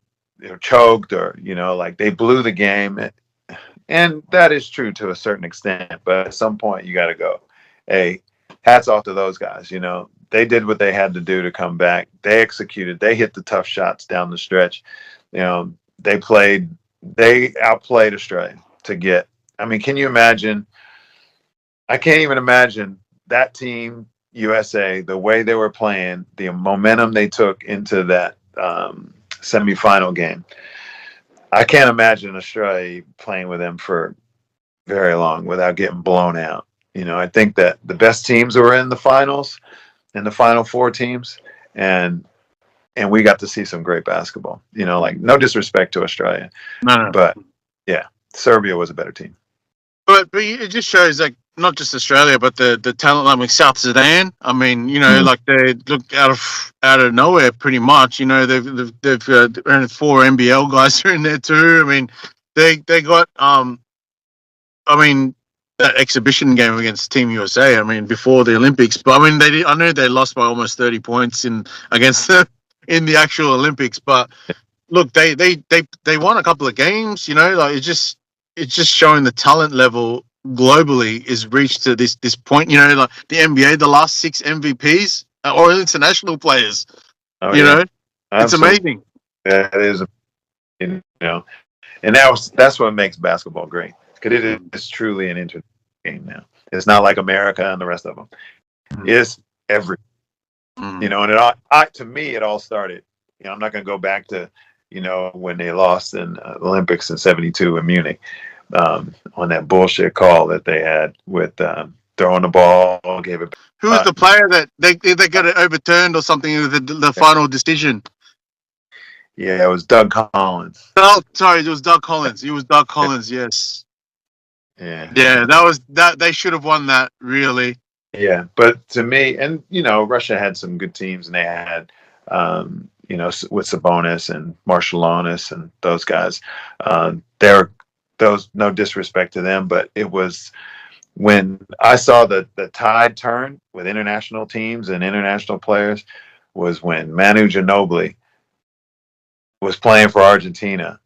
choked, or like they blew the game, and that is true to a certain extent. But at some point, you got to go, hey, hats off to those guys. They did what they had to do to come back. They executed. They hit the tough shots down the stretch. They outplayed Australia to get. I mean, can you imagine? I can't even imagine that team, USA, the way they were playing, the momentum they took into that semifinal game. I can't imagine Australia playing with them for very long without getting blown out. I think that the best teams were in the finals, in the final 4 teams, and we got to see some great basketball. Like, no disrespect to Australia, No. But yeah, Serbia was a better team. But it just shows, like, not just Australia, but the talent. I mean, South Sudan. I mean, like, they look out of nowhere pretty much. They've 4 NBL guys are in there too. I mean, they got I mean, that exhibition game against Team USA. I mean, before the Olympics, but I mean, I know they lost by almost 30 points against them in the actual Olympics. But look, they won a couple of games. Like, it's just showing the talent level globally is reached to this point. Like the NBA, the last 6 MVPs are all international players. It's amazing. Yeah, it is. And that's what makes basketball great. because it is truly an international game now. It's not like America and the rest of them. It's every, and it all, to me, it all started. I'm not going to go back to, when they lost in the Olympics in '72 in Munich, on that bullshit call that they had with throwing the ball, gave it. Who was the player that they got it overturned or something with the final decision? Yeah, it was Doug Collins. Oh, sorry, it was Doug Collins. It was Doug Collins. Yes. Yeah. Yeah, that was that. They should have won that. Really. Yeah, but to me, and Russia had some good teams, and they had, with Sabonis and Marshallonis and those guys. They're those, no disrespect to them, but it was when I saw the tide turn with international teams and international players was when Manu Ginobili was playing for Argentina,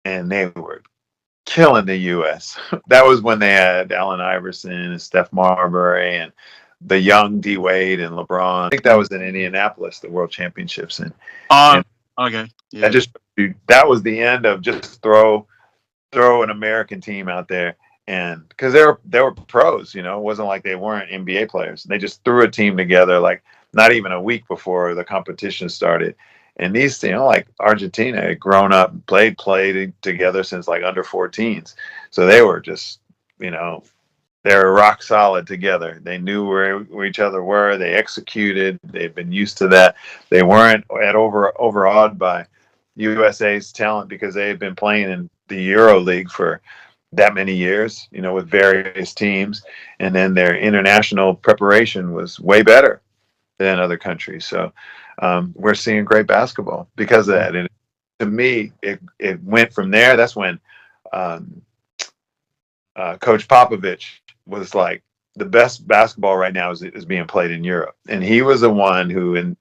and they were killing the U.S. That was when they had Allen Iverson and Steph Marbury and the young D Wade and LeBron. I think that was in Indianapolis, the World Championships. And okay, yeah. That was the end of just throw an American team out there, and because they were pros, it wasn't like they weren't NBA players. They just threw a team together like not even a week before the competition started. And these, like Argentina had grown up, played together since like under 14s. So they were just, they were rock solid together. They knew where each other were. They executed. They've been used to that. They weren't overawed by USA's talent because they had been playing in the Euro League for that many years, with various teams. And then their international preparation was way better than other countries. So we're seeing great basketball because of that. And to me, it went from there. That's when Coach Popovich was like, the best basketball right now is being played in Europe. And he was the one who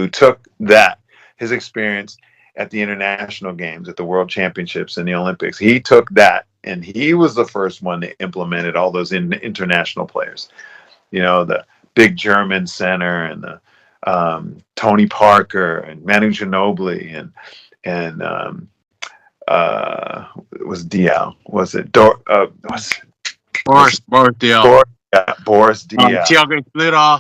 took that, his experience at the international games, at the World Championships and the Olympics. He took that, and he was the first one that implemented all those international players. The big German center and the Tony Parker and Manu Ginobili and it was Diaw. Was it Boris Diaw? Boris Diaw. Thiago Splitter.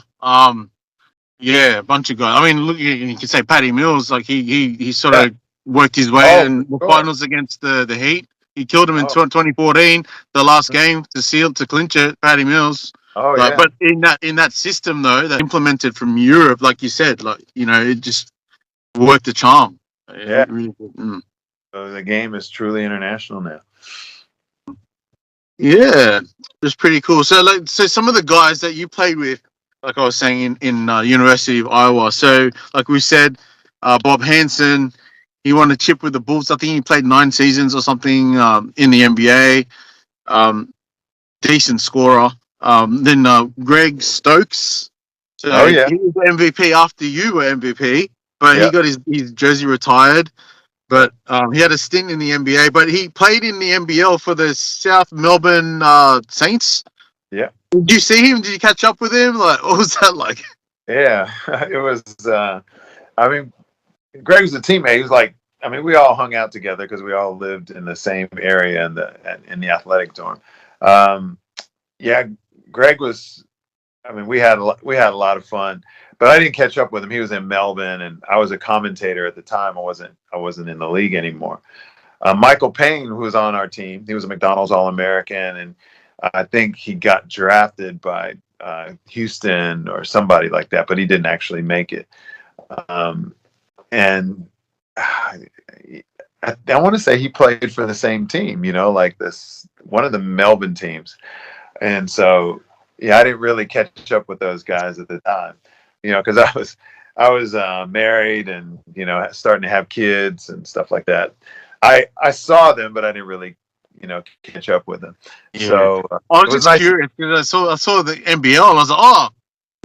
Yeah, a bunch of guys. I mean, look, you can say Patty Mills. Like he sort of worked his way in the finals against the Heat. He killed him in 2014, the last game to clinch it. Patty Mills. But in that system though, that implemented from Europe, like you said, it just worked a charm. Yeah. It really did. So the game is truly international now. Yeah, it's pretty cool. So some of the guys that you played with, like I was saying in University of Iowa. So like we said, Bob Hansen, he won a chip with the Bulls. I think he played 9 seasons or something in the NBA. Decent scorer. Then Greg Stokes. So he was MVP after you were MVP, but he got his jersey retired. But he had a stint in the NBA, but he played in the NBL for the South Melbourne Saints. Yeah. Did you see him? Did you catch up with him? Like, what was that like? Yeah, it was. Greg was a teammate. He was like, we all hung out together because we all lived in the same area in the athletic dorm. Greg was. We had a lot of fun, but I didn't catch up with him. He was in Melbourne, and I was a commentator at the time. I wasn't in the league anymore. Michael Payne, who was on our team, he was a McDonald's All-American, and I think he got drafted by Houston or somebody like that, but he didn't actually make it. And I want to say he played for the same team, like one of the Melbourne teams. And so, I didn't really catch up with those guys at the time, because I was married and, starting to have kids and stuff like that. I saw them, but I didn't really, catch up with them. Yeah. So I was just curious because I saw the NBL and I was like, oh,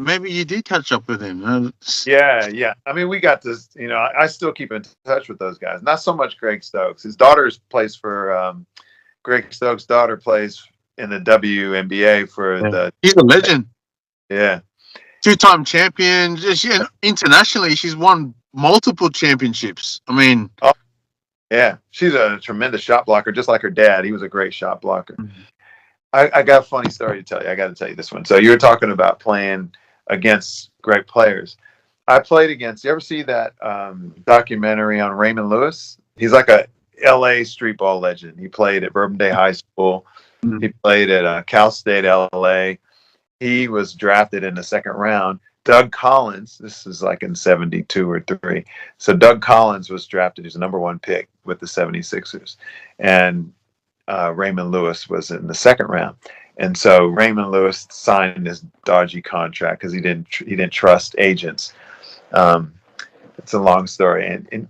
maybe you did catch up with him. Yeah. We got this, I still keep in touch with those guys. Not so much Greg Stokes. His daughter plays for, Greg Stokes' daughter plays in the WNBA for the. He's a legend. Yeah. 2-time champion. Internationally, she's won multiple championships. Yeah, she's a tremendous shot blocker, just like her dad. He was a great shot blocker. Mhm. I got a funny story to tell you. I got to tell you this one. So you were talking about playing against great players. I played against. You ever see that documentary on Raymond Lewis? He's like a L.A. street ball legend. He played at Bourbon Day High School. He played at Cal State L.A. He was drafted in the second round. Doug Collins, this is like in 72 or 3. So Doug Collins was drafted. He's the number 1 pick with the 76ers. And Raymond Lewis was in the second round. And so Raymond Lewis signed this dodgy contract because he didn't trust agents. Um, it's a long story, and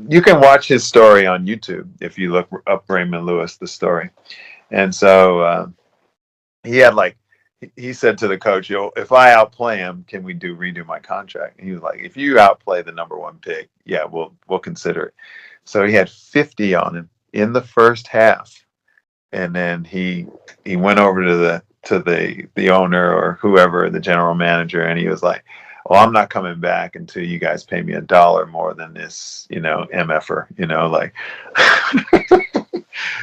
you can watch his story on YouTube if you look up Raymond Lewis, the story. And so he had like he said to the coach, "Yo, if I outplay him, can we redo my contract?" And he was like, "If you outplay the number 1 pick, yeah, we'll consider it." So he had 50 on him in the first half, and then he went over to the owner or whoever, the general manager, and he was like, "Well, I'm not coming back until you guys pay me $1 more than this, MFer, like."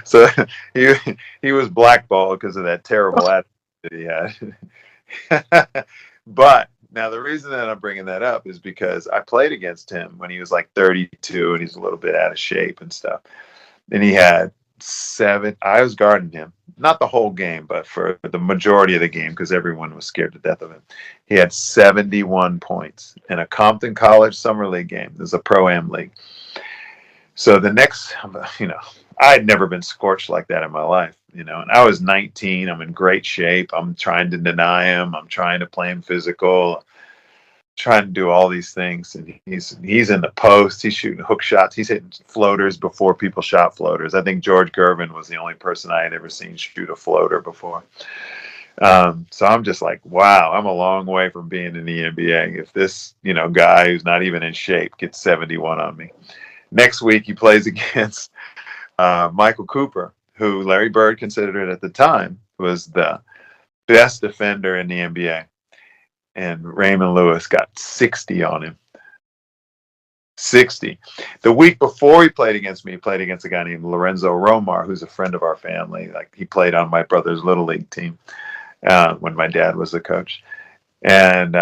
So he he was blackballed because of that terrible attitude that he had. But now the reason that I'm bringing that up is because I played against him when he was like 32 and he's a little bit out of shape and stuff. And he had 7. I was guarding him, not the whole game, but for the majority of the game because everyone was scared to death of him. He had 71 points in a Compton College Summer League game. There's a Pro-Am league. So the next, I had never been scorched like that in my life, and I was 19. I'm in great shape. I'm trying to deny him. I'm trying to play him physical, trying to do all these things. And he's in the post. He's shooting hook shots. He's hitting floaters before people shot floaters. I think George Gervin was the only person I had ever seen shoot a floater before. So I'm just like, wow, I'm a long way from being in the NBA. If this, guy who's not even in shape gets 71 on me. Next week, he plays against Michael Cooper, who Larry Bird considered at the time was the best defender in the NBA. And Raymond Lewis got 60 on him. 60. The week before he played against me, he played against a guy named Lorenzo Romar, who's a friend of our family. Like, he played on my brother's Little League team when my dad was the coach. And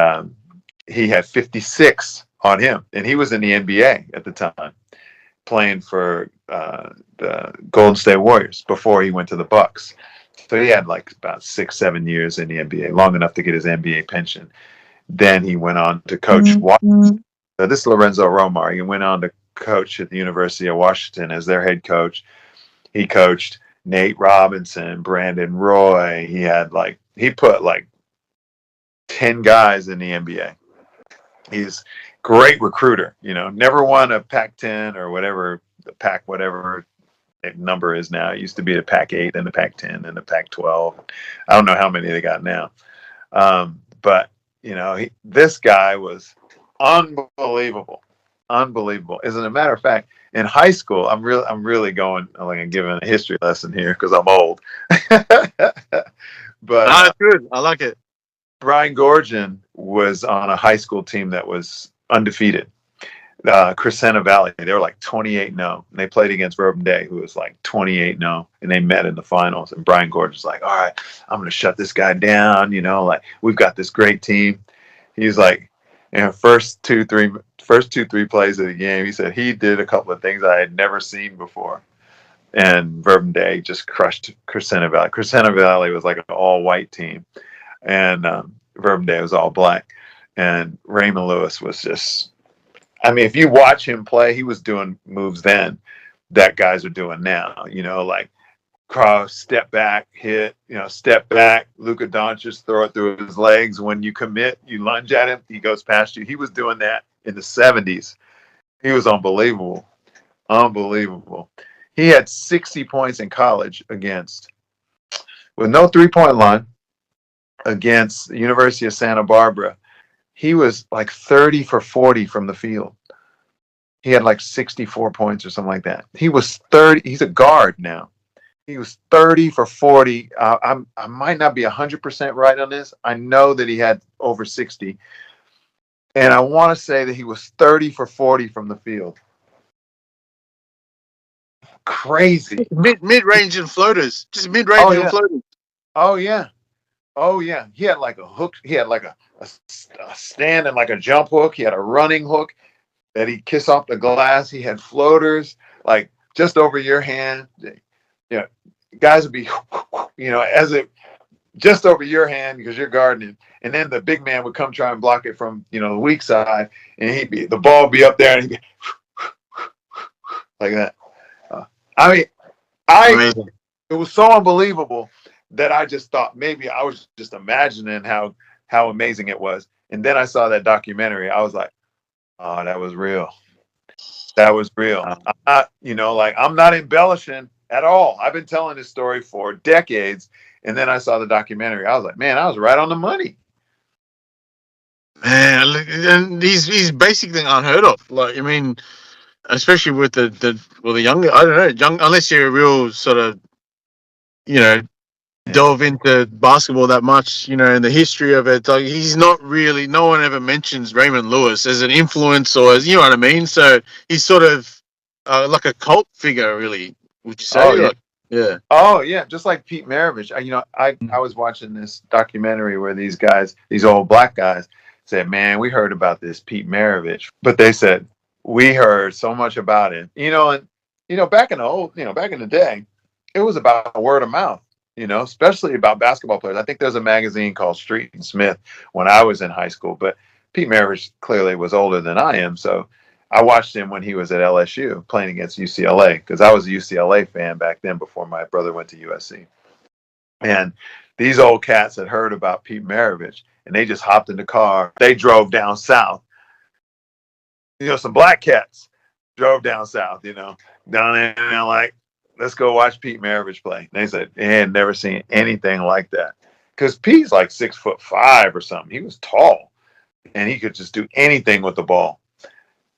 he had 56 on him. And he was in the NBA at the time, playing for the Golden State Warriors before he went to the Bucks. So he had like about 6-7 years in the NBA, long enough to get his NBA pension. Then he went on to coach Washington. So this is Lorenzo Romar. He went on to coach at the University of Washington as their head coach. He coached Nate Robinson, Brandon Roy. He put like 10 guys in the NBA. He's great recruiter, never won a Pac-10 or whatever, the whatever number is now. It used to be the Pac-8 and the Pac-10 and the Pac-12. I don't know how many they got now. But, this guy was unbelievable. Unbelievable. As a matter of fact, in high school, I'm really going, like, I'm giving a history lesson here because I'm old. But That's good. I like it. Brian Gorgian was on a high school team that was undefeated. Crescenta Valley, they were like 28-0. And they played against Bourbon Day, who was like 28-0. And they met in the finals. And Brian Gorgian's like, all right, I'm going to shut this guy down. Like, we've got this great team. He's like, first two, three plays of the game, he said he did a couple of things I had never seen before. And Bourbon Day just crushed Crescenta Valley. Crescenta Valley was like an all-white team. And Bourbon Day was all black. And Raymond Lewis was just, if you watch him play, he was doing moves then that guys are doing now, like cross, step back, hit, step back, Luka Doncic, throw it through his legs. When you commit, you lunge at him, he goes past you. He was doing that in the 70s. He was unbelievable. Unbelievable. He had 60 points in college with no three-point line against the University of Santa Barbara. He was like 30 for 40 from the field. He had like 64 points or something like that. He was 30. He's a guard now. He was 30 for 40. I might not be 100% right on this. I know that he had over 60. And I want to say that he was 30 for 40 from the field. crazy. Mid range and floaters, just mid Oh range and yeah. floaters. Oh yeah. Oh yeah. He had like a hook. He had like a stand and like a jump hook. He had a running hook that he kiss off the glass. He had floaters like just over your hand. You know, guys would be, as it just over your hand because you're guarding, and then the big man would come try and block it from the weak side, and the ball would be up there, and he'd be like that. I mean, Amazing. it was so unbelievable that I just thought maybe I was just imagining how amazing it was, and then I saw that documentary. I was like, oh, that was real. That was real. I'm not, I'm not embellishing at all. I've been telling this story for decades, and then I saw the documentary. I was like, man, I was right on the money. Man, and he's basically unheard of. Like, I mean, especially with the younger. I don't know, young, unless you're a real sort of you know delve into basketball that much, and the history of it. Like, he's not really. No one ever mentions Raymond Lewis as an influence, or as, you know what I mean. So he's sort of like a cult figure, really. Would you Oh say? yeah. Like, yeah. Oh yeah, just like Pete Maravich. I was watching this documentary where these old black guys, said, "Man, we heard about this Pete Maravich," but they said we heard so much about it. And back in back in the day, it was about word of mouth. Especially about basketball players. I think there's a magazine called Street and Smith when I was in high school, but Pete Maravich clearly was older than I am, so I watched him when he was at LSU playing against UCLA because I was a UCLA fan back then before my brother went to USC. And these old cats had heard about Pete Maravich and they just hopped in the car. They drove down south. Some black cats drove down south, down there, and they're like, let's go watch Pete Maravich play. And they said they had never seen anything like that. Because Pete's like 6'5" or something. He was tall and he could just do anything with the ball.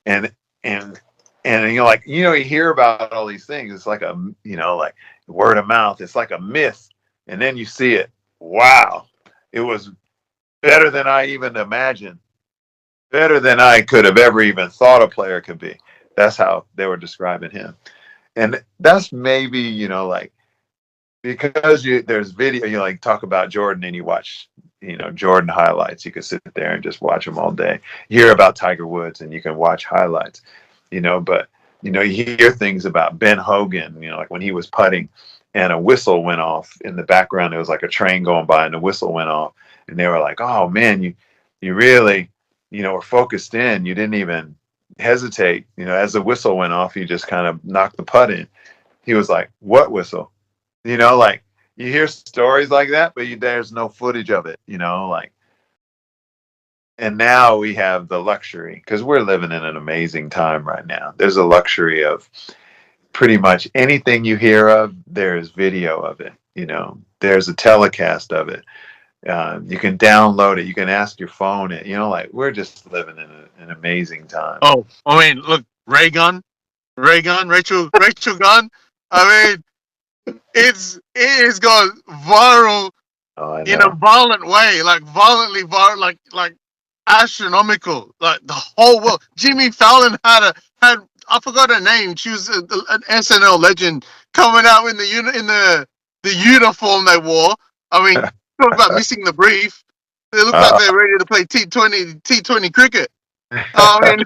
And and you hear about all these things. It's like like word of mouth. It's like a myth, and then you see it. Wow, it was better than I even imagined. Better than I could have ever even thought a player could be. That's how they were describing him, and that's maybe like because there's video. You like talk about Jordan and you watch Jordan highlights. You can sit there and just watch them all day. You hear about Tiger Woods and you can watch highlights. But you hear things about Ben Hogan. Like when he was putting and a whistle went off in the background. There was like a train going by and the whistle went off, and they were like, "Oh man, you really were focused in. You didn't even hesitate. As the whistle went off, you just kind of knocked the putt in." He was like, "What whistle?" Like you hear stories like that, but there's no footage of it, like. And now we have the luxury because we're living in an amazing time right now. There's a luxury of pretty much anything you hear of, there's video of it. There's a telecast of it. You can download it. You can ask your phone it. Like we're just living in an amazing time. Oh, I mean, look, Raygun, Rachel Gunn. I mean, it has gone viral Oh, I in a know. violent way, like violently violent, like astronomical. Like the whole world. Jimmy Fallon had I forgot her name. She was an SNL legend coming out in the uniform they wore. I mean, talk about missing the brief. They look like they're ready to play T20 cricket. I mean,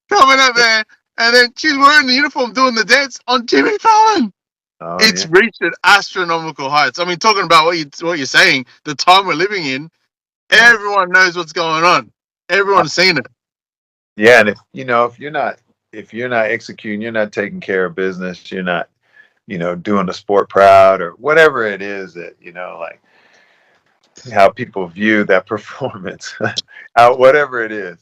coming out there, and then she's wearing the uniform doing the dance on Jimmy Fallon. Oh, It's yeah. reached an astronomical heights. I mean, talking about what you're saying, the time we're living in, everyone knows what's going on. Everyone's seen it. Yeah, and if you're not executing, you're not taking care of business, you're not, doing the sport proud or whatever it is that, like how people view that performance, whatever it is.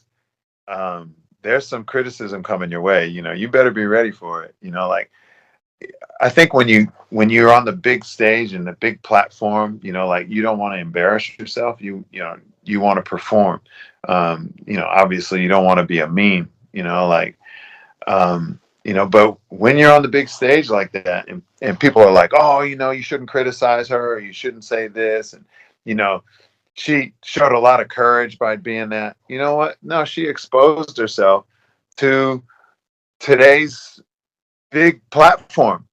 There's some criticism coming your way. You better be ready for it. Like I think when you're on the big stage and the big platform, like you don't want to embarrass yourself. You want to perform. Obviously you don't want to be a meme. Like but when you're on the big stage like that, and people are like, oh, you shouldn't criticize her, or you shouldn't say this, and she showed a lot of courage by being that. You know what? No, she exposed herself to today's big platform,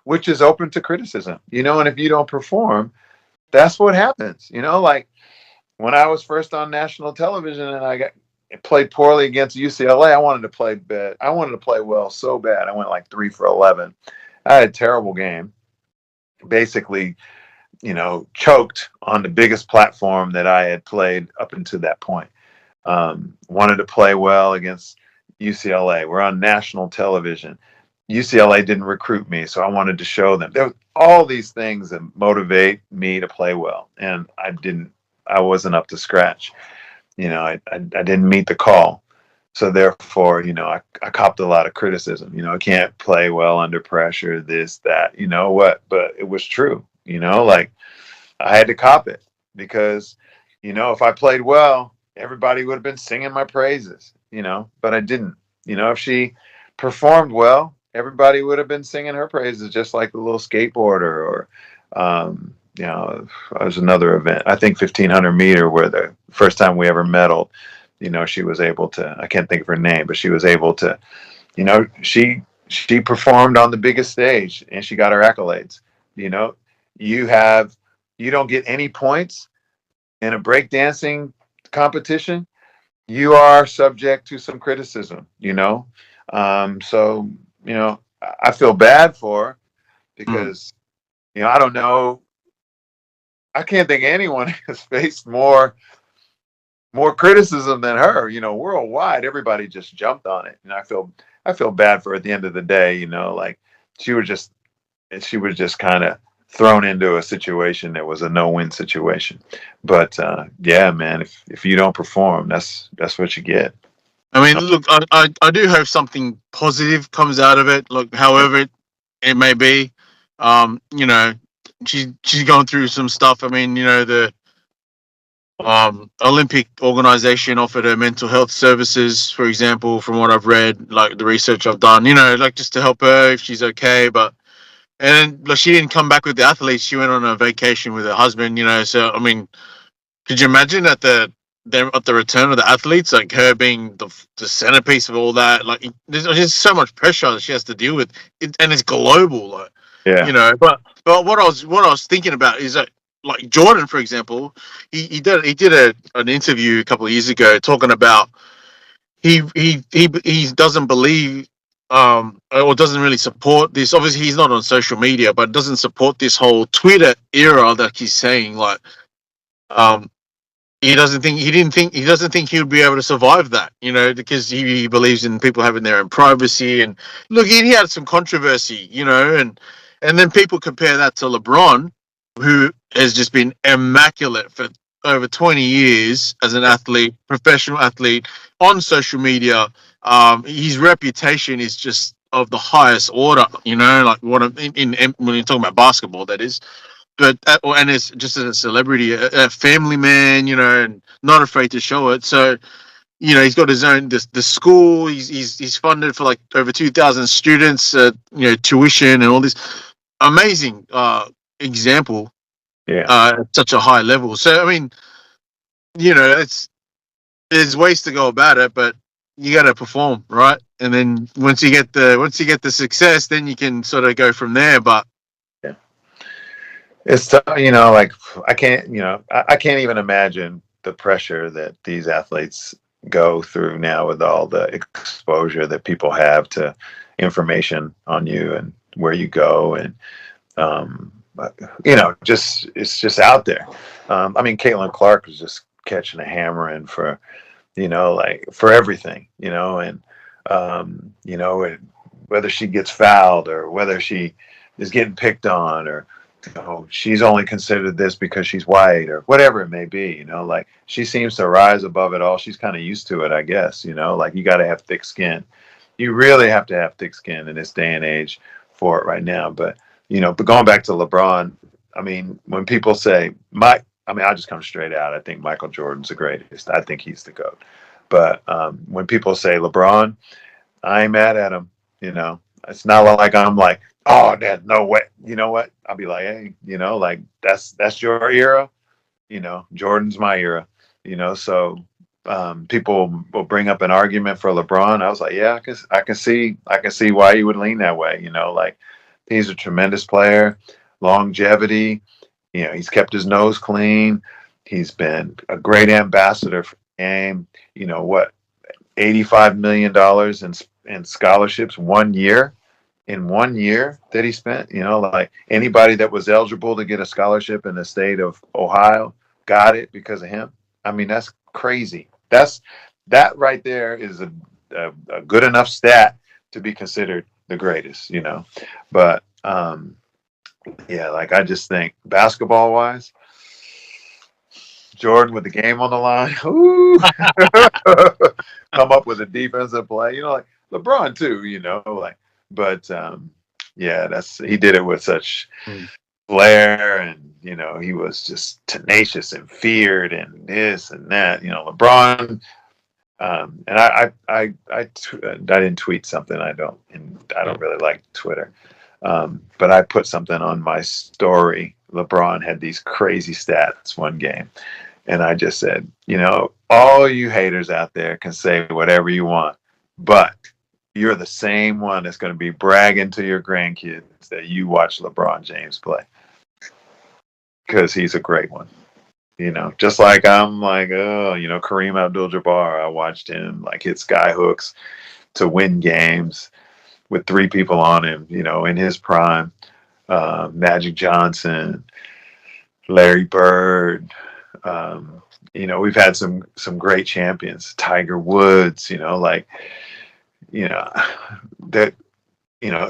which is open to criticism, and if you don't perform, that's what happens, like when I was first on national television and played poorly against UCLA, I wanted to play bad. I wanted to play well so bad. I went like 3 for 11. I had a terrible game. Basically, choked on the biggest platform that I had played up until that point. Wanted to play well against UCLA. We're on national television. UCLA didn't recruit me, so I wanted to show them. There were all these things that motivate me to play well, and I didn't. I wasn't up to scratch. I didn't meet the call. So therefore, I copped a lot of criticism. I can't play well under pressure, this, that, what, but it was true, like I had to cop it because, if I played well, everybody would have been singing my praises, but I didn't. If she performed well, everybody would have been singing her praises, just like the little skateboarder or, it was another event. I think 1500 meter, where the first time we ever medaled, she was able to. I can't think of her name, but she was able to. She performed on the biggest stage and she got her accolades. You have you don't get any points in a breakdancing competition. You are subject to some criticism. So I feel bad for her because I don't know. I can't think anyone has faced more criticism than her. Worldwide, everybody just jumped on it, and I feel bad for her at the end of the day. Like she was just kind of thrown into a situation that was a no-win situation. But yeah, man, if you don't perform, that's what you get. I mean, look, I do hope something positive comes out of it. Look, however it may be, you know, she's going through some stuff. I mean, the Olympic organization offered her mental health services, for example, from what I've read, like the research I've done, like just to help her if she's okay. But and like she didn't come back with the athletes. She went on a vacation with her husband. So I mean, could you imagine at the return of the athletes, like her being the centerpiece of all that? Like, there's just so much pressure that she has to deal with, and it's global. Like, Yeah. but what I was thinking about is that, like Jordan, for example, he did an interview a couple of years ago talking about he doesn't believe or doesn't really support this. Obviously, he's not on social media, but doesn't support this whole Twitter era that he's saying. Like, um, he doesn't think he would be able to survive that, because he believes in people having their own privacy. And look, he had some controversy, and then people compare that to LeBron, who has just been immaculate for over 20 years as an athlete, professional athlete on social media. His reputation is just of the highest order, like in when you're talking about basketball, that is. But and it's just as a celebrity, a family man, and not afraid to show it. So he's got his own the school. He's funded for like over 2,000 students, tuition and all this amazing example Yeah. at such a high level. So I mean, it's there's ways to go about it, but you got to perform, right? And then once you get the success, then you can sort of go from there. But Yeah. It's tough, like I can't even imagine the pressure that these athletes go through now with all the exposure that people have to information on you and where you go. And um, just it's just out there. I mean, Caitlin Clark was just catching a hammer in for, like for everything, and whether she gets fouled or whether she is getting picked on, or she's only considered this because she's white or whatever it may be, like she seems to rise above it all. She's kind of used to it, I guess, like you got to have thick skin. You really have to have thick skin in this day and age for it right now. But going back to LeBron, I mean, when people say I'll just come straight out. I think Michael Jordan's the greatest. I think he's the GOAT. But when people say LeBron, I ain't mad at him. It's not like I'm like, oh, there's no way. You know what? I'll be like, hey, like that's your era. Jordan's my era. So people will bring up an argument for LeBron. I was like, yeah, I can see why you would lean that way. Like he's a tremendous player, longevity. He's kept his nose clean. He's been a great ambassador for the game. What, $85 million in scholarships 1 year. In 1 year that he spent, like anybody that was eligible to get a scholarship in the state of Ohio got it because of him. I mean, that's crazy. That right there is a good enough stat to be considered the greatest, But yeah, like I just think basketball wise, Jordan with the game on the line, ooh, come up with a defensive play, like LeBron too, like, but yeah, he did it with such flair, and he was just tenacious and feared and this and that, LeBron. And I didn't tweet something. I don't really like Twitter. But I put something on my story. LeBron had these crazy stats one game. And I just said, all you haters out there can say whatever you want, but you're the same one that's going to be bragging to your grandkids that you watch LeBron James play. Because he's a great one. Just like I'm like, Kareem Abdul-Jabbar, I watched him like hit sky hooks to win games with three people on him, in his prime. Magic Johnson, Larry Bird. We've had some great champions. Tiger Woods, that,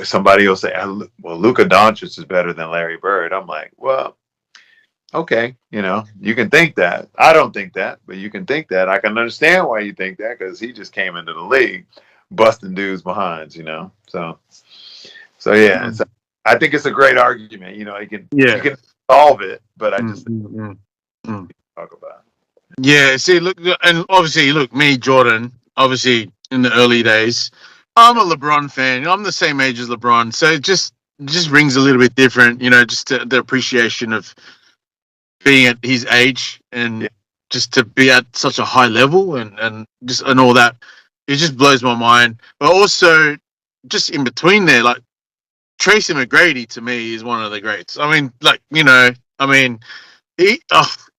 somebody will say, well, Luka Doncic is better than Larry Bird. I'm like, well, okay, you can think that. I don't think that, but you can think that. I can understand why you think that because he just came into the league busting dudes behinds, So yeah, I think it's a great argument. You can solve it, but I just talk about it. Yeah, see, look, and obviously, look, me, Jordan, obviously in the early days, I'm a LeBron fan. I'm the same age as LeBron, so it just rings a little bit different, just the appreciation of being at his age and just to be at such a high level and all that. It just blows my mind. But also, just in between there, like Tracy McGrady to me is one of the greats. I mean, like he.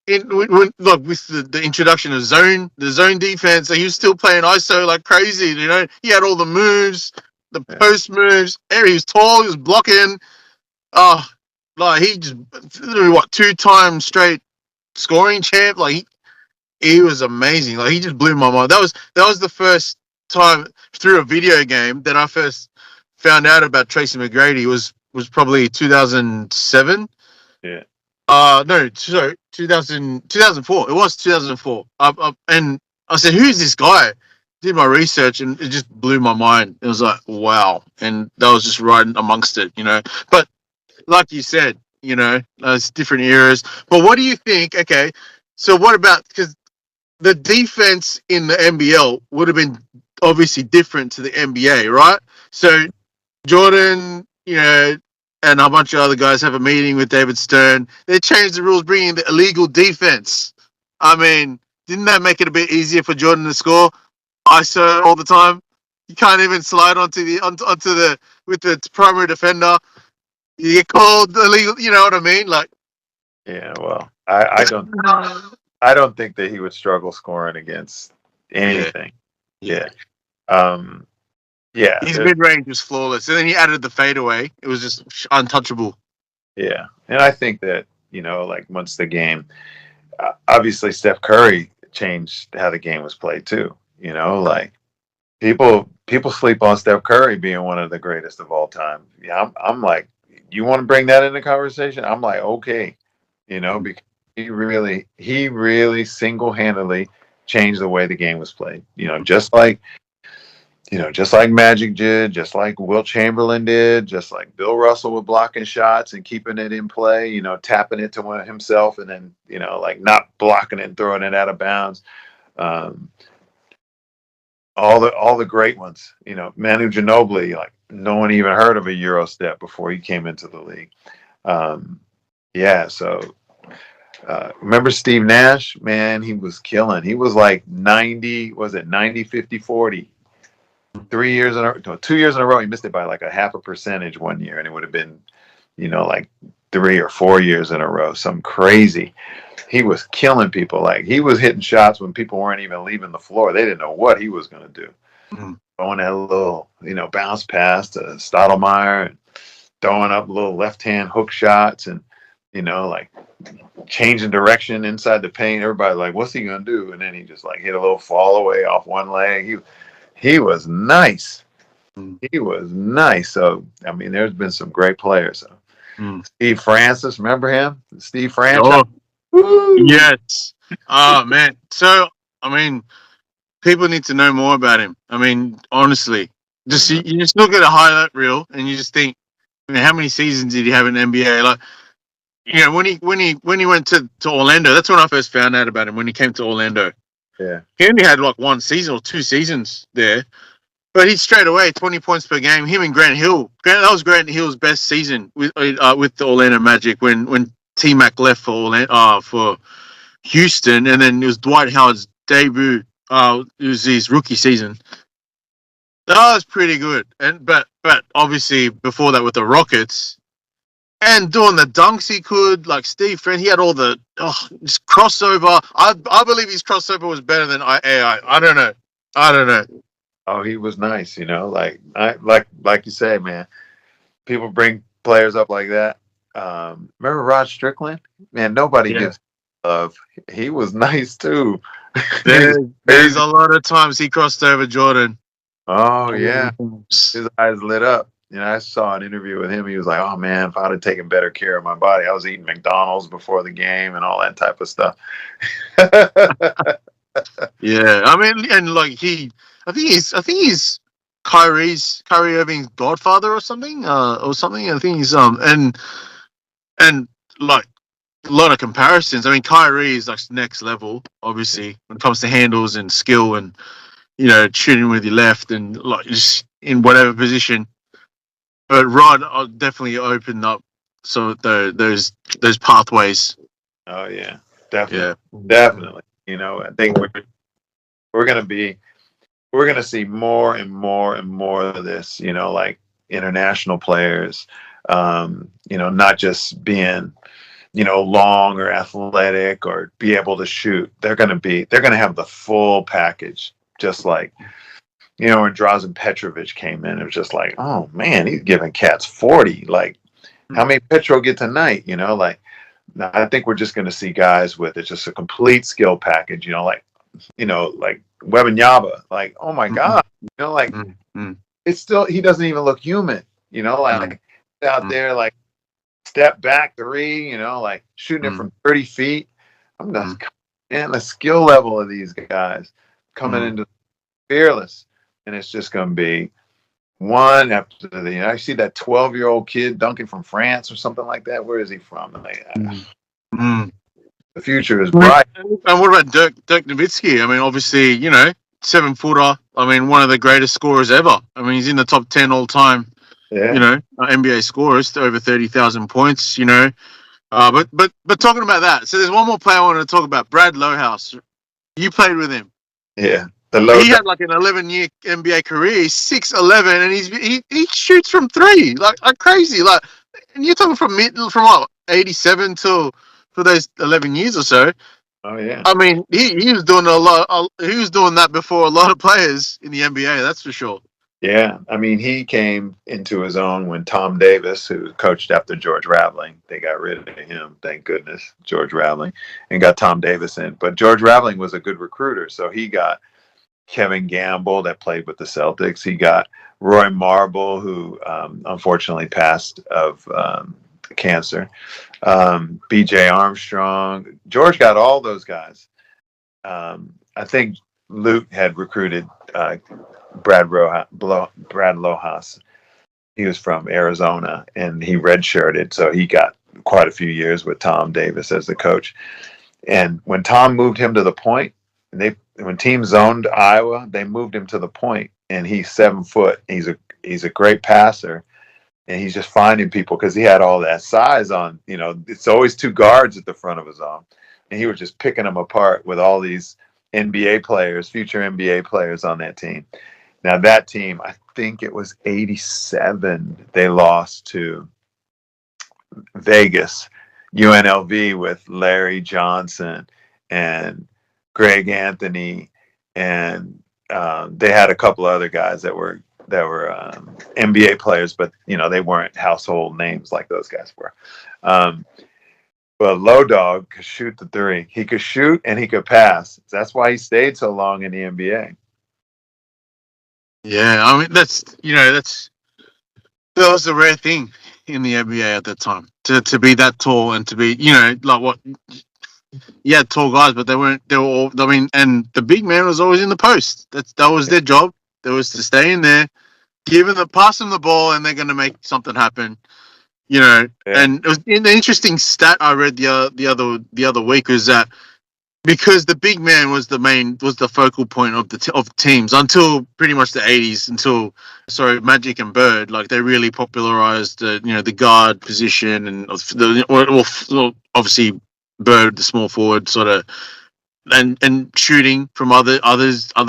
Look, with the introduction of the zone defense, he was still playing ISO like crazy. He had all the moves, the post moves. He was tall, he was blocking. Like he just literally 2 times straight scoring champ. Like he was amazing. Like he just blew my mind. That was the first time through a video game that I first found out about Tracy McGrady. Was probably 2007. Yeah. No, sorry, 2004. It was 2004. And I said, who's this guy? Did my research and it just blew my mind. It was like, wow. And that was just right amongst it, But like you said, it's different eras. But what do you think? Okay, so what about, because the defense in the NBL would have been obviously different to the NBA, right? So Jordan, and a bunch of other guys have a meeting with David Stern. They changed the rules, bringing the illegal defense. I mean, didn't that make it a bit easier for Jordan to score ISO all the time? You can't even slide onto the with the primary defender. You get called illegal. You know what I mean? Like, yeah. Well, I don't think that he would struggle scoring against anything. Yeah. Yeah. His mid range was flawless, and then he added the fadeaway. It was just untouchable. Yeah, and I think that like once the game, obviously Steph Curry changed how the game was played too. Like people sleep on Steph Curry being one of the greatest of all time. Yeah, I'm like, you want to bring that into conversation? I'm like, okay, because he really single-handedly changed the way the game was played. Just like Magic did, just like Wilt Chamberlain did, just like Bill Russell with blocking shots and keeping it in play, tapping it to himself and then, like not blocking it and throwing it out of bounds. All the great ones, Manu Ginobili, like no one even heard of a Euro step before he came into the league. Yeah, so Remember Steve Nash? Man, he was killing. He was like 90, was it 90, 50, 40? 3 years in a no, 2 years in a row. He missed it by like a half a percentage one year, and it would have been, like 3 or 4 years in a row. Some crazy. He was killing people. Like he was hitting shots when people weren't even leaving the floor. They didn't know what he was going to do. Mm. Throwing that little, bounce pass to Stottlemyre and throwing up little left-hand hook shots and, like changing direction inside the paint. Everybody like, what's he going to do? And then he just like hit a little fall away off one leg. He was nice. Mm. He was nice. So, I mean, there's been some great players. So. Mm. Steve Francis, remember him? Steve Francis. Oh, Woo! yes. Oh, man. So, I mean, people need to know more about him. I mean, honestly, you just look at a highlight reel and you just think, how many seasons did he have in the NBA? Like, when he went to Orlando, that's when I first found out about him. When he came to Orlando, Yeah, he only had like 1 season or 2 seasons there, but he straight away 20 points per game. Him and Grant Hill. That was Grant Hill's best season with the Orlando Magic when T Mac left for Houston, and then it was Dwight Howard's debut. It was his rookie season. That was pretty good, but obviously before that with the Rockets and doing the dunks he could, like Steve Friend, he had all the his crossover. I believe his crossover was better than AI. I don't know. Oh, he was nice. Like you say, man. People bring players up like that. Remember Rod Strickland? Man, nobody gives love. He was nice too. There's a lot of times he crossed over Jordan. Oh yeah, his eyes lit up. I saw an interview with him. He was like, "Oh man, if I'd have taken better care of my body, I was eating McDonald's before the game and all that type of stuff." Yeah, I mean, and like I think he's Kyrie Irving's godfather or something. I think he's and like a lot of comparisons. I mean, Kyrie is like next level, obviously, when it comes to handles and skill and shooting with your left and like just in whatever position. But Rod definitely opened up those pathways. Oh yeah, definitely, Yeah. definitely. I think we're gonna see more and more and more of this. Like international players. Not just being long or athletic or be able to shoot. They're gonna have the full package, just like. When Drazen Petrovic came in, it was just like, oh man, he's giving cats 40. Like, how many Petro get tonight? Like, I think we're just going to see guys with it's just a complete skill package. Like Wembanyama. Like, oh my god, it's still he doesn't even look human. Like out there, like step back three. Like shooting it from 30 feet. I'm just man, the skill level of these guys coming into fearless. And it's just going to be one after the. I see that 12-year-old kid dunking from France or something like that. Where is he from? Like, the future is bright. And what about Dirk Nowitzki? I mean, obviously, 7-footer. I mean, one of the greatest scorers ever. I mean, he's in the top 10 all time. Yeah. NBA scorers, over 30,000 points. But talking about that, so there's one more player I wanted to talk about. Brad Lohaus. You played with him. Yeah. He had like an 11-year NBA career. He's 6'11", and he shoots from three like crazy. Like, and you're talking from what, 87 till for those 11 years or so. Oh yeah. I mean, he was doing a lot. He was doing that before a lot of players in the NBA. That's for sure. Yeah, I mean, he came into his own when Tom Davis, who coached after George Raveling, they got rid of him, thank goodness, George Raveling, and got Tom Davis in. But George Raveling was a good recruiter, so he got Kevin Gamble that played with the Celtics. He got Roy Marble, who unfortunately passed of cancer. B.J. Armstrong. George got all those guys. I think Luke had recruited Brad Lohaus. He was from Arizona, and he redshirted, so he got quite a few years with Tom Davis as the coach. And when Tom moved him to the point, when teams zoned Iowa, they moved him to the point, and he's 7 foot. He's a great passer, and he's just finding people because he had all that size on. You know, it's always two guards at the front of his arm, and he was just picking them apart with all these NBA players, future NBA players on that team. Now that team, I think it was '87. They lost to Vegas, UNLV with Larry Johnson and Greg Anthony, and they had a couple of other guys that were NBA players, but you know they weren't household names like those guys were. But Low Dog could shoot the three. He could shoot and he could pass. That's why he stayed so long in the NBA. Yeah, I mean that was a rare thing in the NBA at that time to be that tall and to be like what you had tall guys, but they were all. I mean, and the big man was always in the post. That was their job. That was to stay in there, pass them the ball, and they're going to make something happen. Yeah. And it was an interesting stat I read the other week was that because the big man was the focal point of of teams until pretty much the 80s, until Magic and Bird, like they really popularized the guard position and obviously Bird, the small forward, sort of, and shooting from other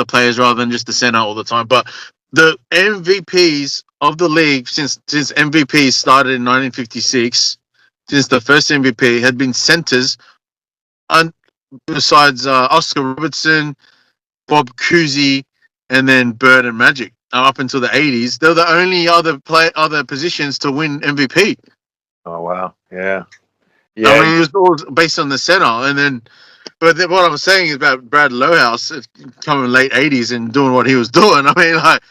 players rather than just the center all the time. But the MVPs of the league since MVP started in 1956, since the first MVP had been centers, and besides Oscar Robertson, Bob Cousy, and then Bird and Magic, up until the 80s, they're the only other positions to win MVP. Oh wow, yeah. I mean, it was all based on the center, and then. But what I'm saying is about Brad Lowhouse coming late 80s and doing what he was doing. I mean, like,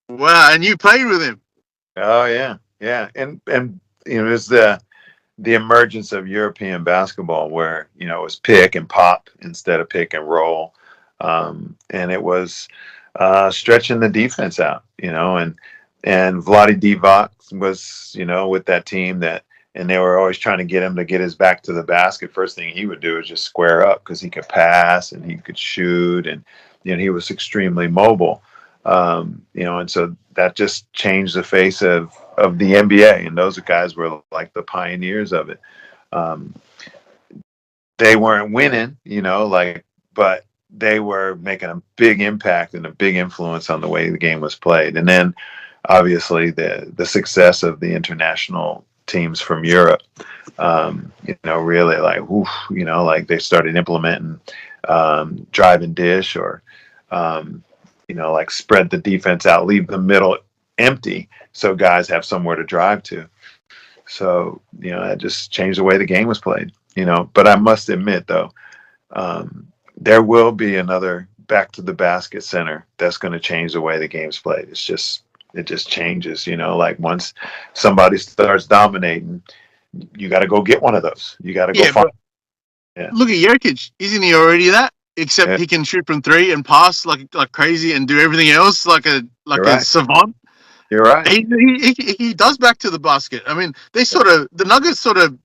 wow! And you played with him. Oh yeah, yeah, and it's the emergence of European basketball where it was pick and pop instead of pick and roll, and it was stretching the defense out, and Vlade Divac was with that team and they were always trying to get him to get his back to the basket. First thing he would do is just square up because he could pass and he could shoot, and he was extremely mobile. And so that just changed the face of the NBA, and those guys were like the pioneers of it. They weren't winning, but they were making a big impact and a big influence on the way the game was played. And then obviously the success of the international teams from Europe, really like they started implementing drive and dish, or like spread the defense out, leave the middle empty so guys have somewhere to drive to. So that just changed the way the game was played. But I must admit though, there will be another back to the basket center that's going to change the way the game's played. It just changes, like once somebody starts dominating, you got to go get one of those. You got to go find. Yeah. Look at Jokic. Isn't he already that? Except he can shoot from three and pass like crazy and do everything else like a savant. You're right. He does back to the basket. I mean, the Nuggets sort of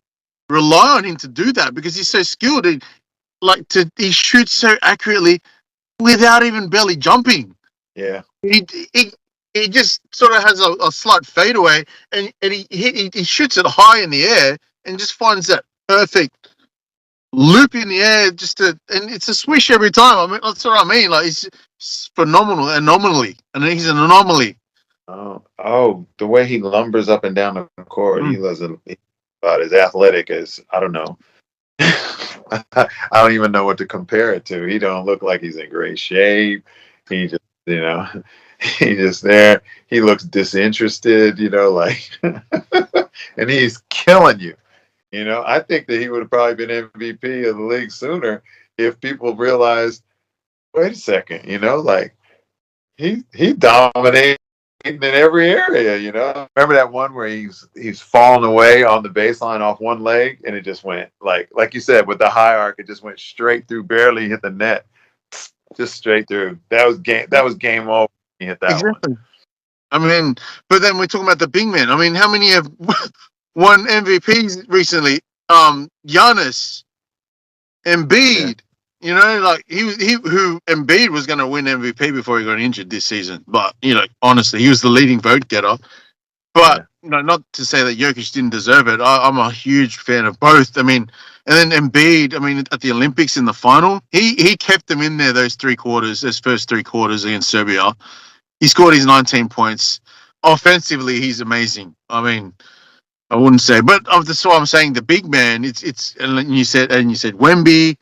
rely on him to do that because he's so skilled. He shoots so accurately without even barely jumping. Yeah. He just sort of has a slight fadeaway, and he shoots it high in the air and just finds that perfect loop in the air and it's a swish every time. I mean, that's what I mean. Like, it's phenomenal, anomaly, and he's an anomaly. Oh, the way he lumbers up and down the court, he wasn't about as athletic as, I don't know. I don't even know what to compare it to. He don't look like he's in great shape. He just, he's just there. He looks disinterested, and he's killing you. I think that he would have probably been MVP of the league sooner if people realized, wait a second, he dominated in every area, Remember that one where he's falling away on the baseline off one leg, and it just went like you said, with the high arc, it just went straight through, barely hit the net, just straight through. That was game over. He hit that one. I mean, but then we're talking about the big men. I mean, how many have won MVPs recently? Giannis, Embiid. Embiid was going to win MVP before he got injured this season. But honestly, he was the leading vote getter. But not to say that Jokic didn't deserve it. I'm a huge fan of both. I mean, and then Embiid. I mean, at the Olympics in the final, he kept them in there those first 3 quarters against Serbia. He scored his 19 points. Offensively, he's amazing. I mean, I wouldn't say, but that's why I'm saying the big man. It's and you said Wemby.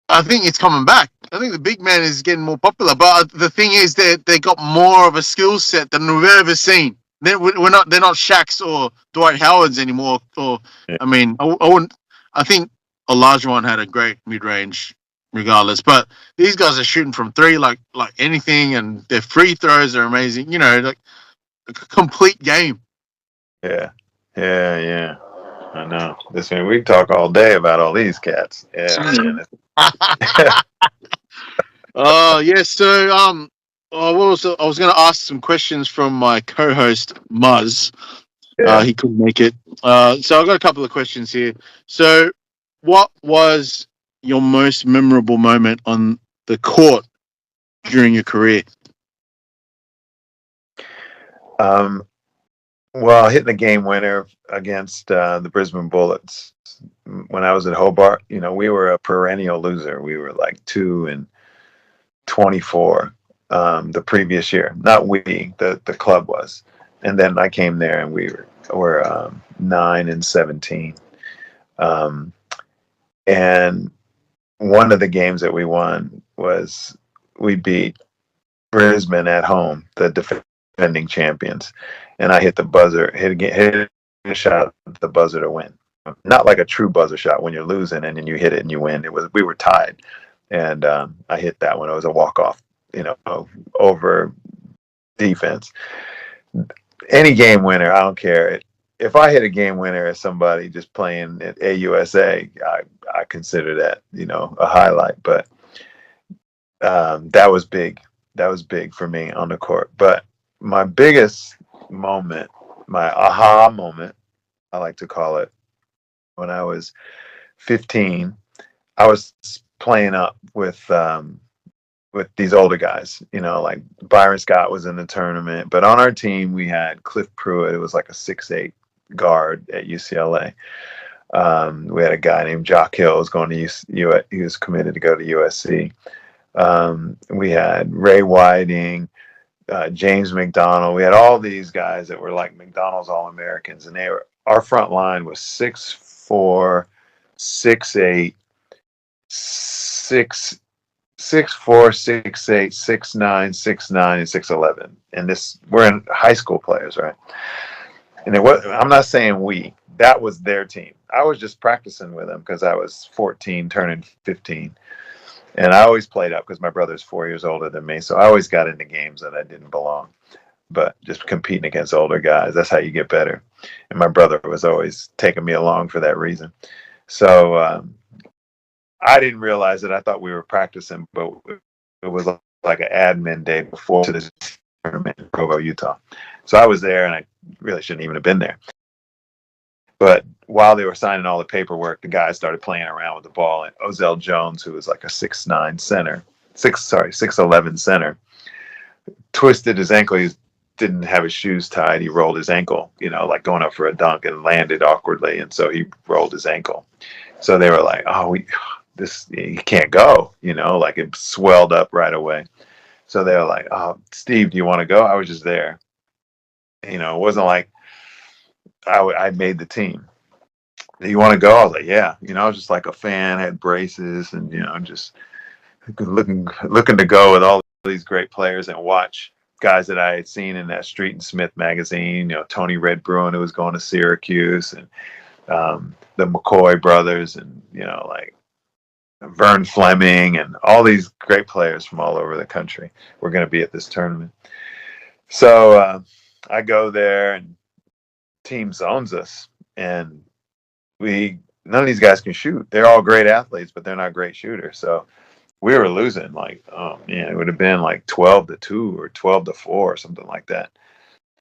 I think it's coming back. I think the big man is getting more popular. But the thing is that they got more of a skill set than we've ever seen. They're not Shaqs or Dwight Howards anymore. Or Yeah. I mean, I wouldn't. I think Olajuwon had a great mid range, regardless. But these guys are shooting from three like anything, and their free throws are amazing. You know, like a complete game. Yeah. Yeah. I know. We can talk all day about all these cats. Yeah, man. Oh yeah. So I was going to ask some questions from my co-host Muzz. Yeah. He couldn't make it. So I've got a couple of questions here. So, what was your most memorable moment on the court during your career? Well, hitting the game winner against the Brisbane Bullets when I was at Hobart. You know, we were a perennial loser. We were like 2-24 the previous year. Not we, the club was. And then I came there and we were 9-17. And one of the games that we won was we beat Brisbane at home, the defending champions, and I hit the buzzer, hit a shot at the buzzer to win. Not like a true buzzer shot when you're losing and then you hit it and you win. We were tied, and I hit that one. It was a walk off, over defense. Any game winner, I don't care. If I hit a game winner as somebody just playing at AUSA, I consider that a highlight. But that was big. That was big for me on the court. But my biggest moment, my aha moment, I like to call it, when I was 15, I was playing up with these older guys, like Byron Scott was in the tournament. But on our team, we had Cliff Pruitt. It was like a 6'8" guard at UCLA. We had a guy named Jock Hill was going to he was committed to go to USC. We had Ray Whiting, James McDonald. We had all these guys that were like McDonald's All-Americans, and our front line was 6'4", 6'8", 6'4", 6'8", 6'9", 6'9", and 6'11". And we're in high school players, right? And I'm not saying that was their team. I was just practicing with them because I was 14, turning 15. And I always played up because my brother's 4 years older than me. So I always got into games that I didn't belong. But just competing against older guys, that's how you get better. And my brother was always taking me along for that reason. So I didn't realize it. I thought we were practicing, but it was like an admin day before to this tournament in Provo, Utah. So I was there, and I really shouldn't even have been there. But while they were signing all the paperwork, the guys started playing around with the ball. And Ozell Jones, who was like a 6'9" center, 6'11" center, twisted his ankle. He didn't have his shoes tied. He rolled his ankle, like going up for a dunk, and landed awkwardly. And so he rolled his ankle. So they were like, oh, he can't go, like it swelled up right away. So they were like, oh, Steve, do you want to go? I was just there. It wasn't like I made the team. Do you want to go? I was like, yeah. I was just like a fan, had braces, and just looking to go with all these great players and watch guys that I had seen in that Street and Smith magazine. Tony Red Bruin, who was going to Syracuse, and the McCoy brothers, and like Vern Fleming, and all these great players from all over the country were going to be at this tournament. So I go there, and team zones us, and none of these guys can shoot. They're all great athletes, but they're not great shooters. So we were losing like, oh man, it would have been like 12-2 or 12-4 or something like that.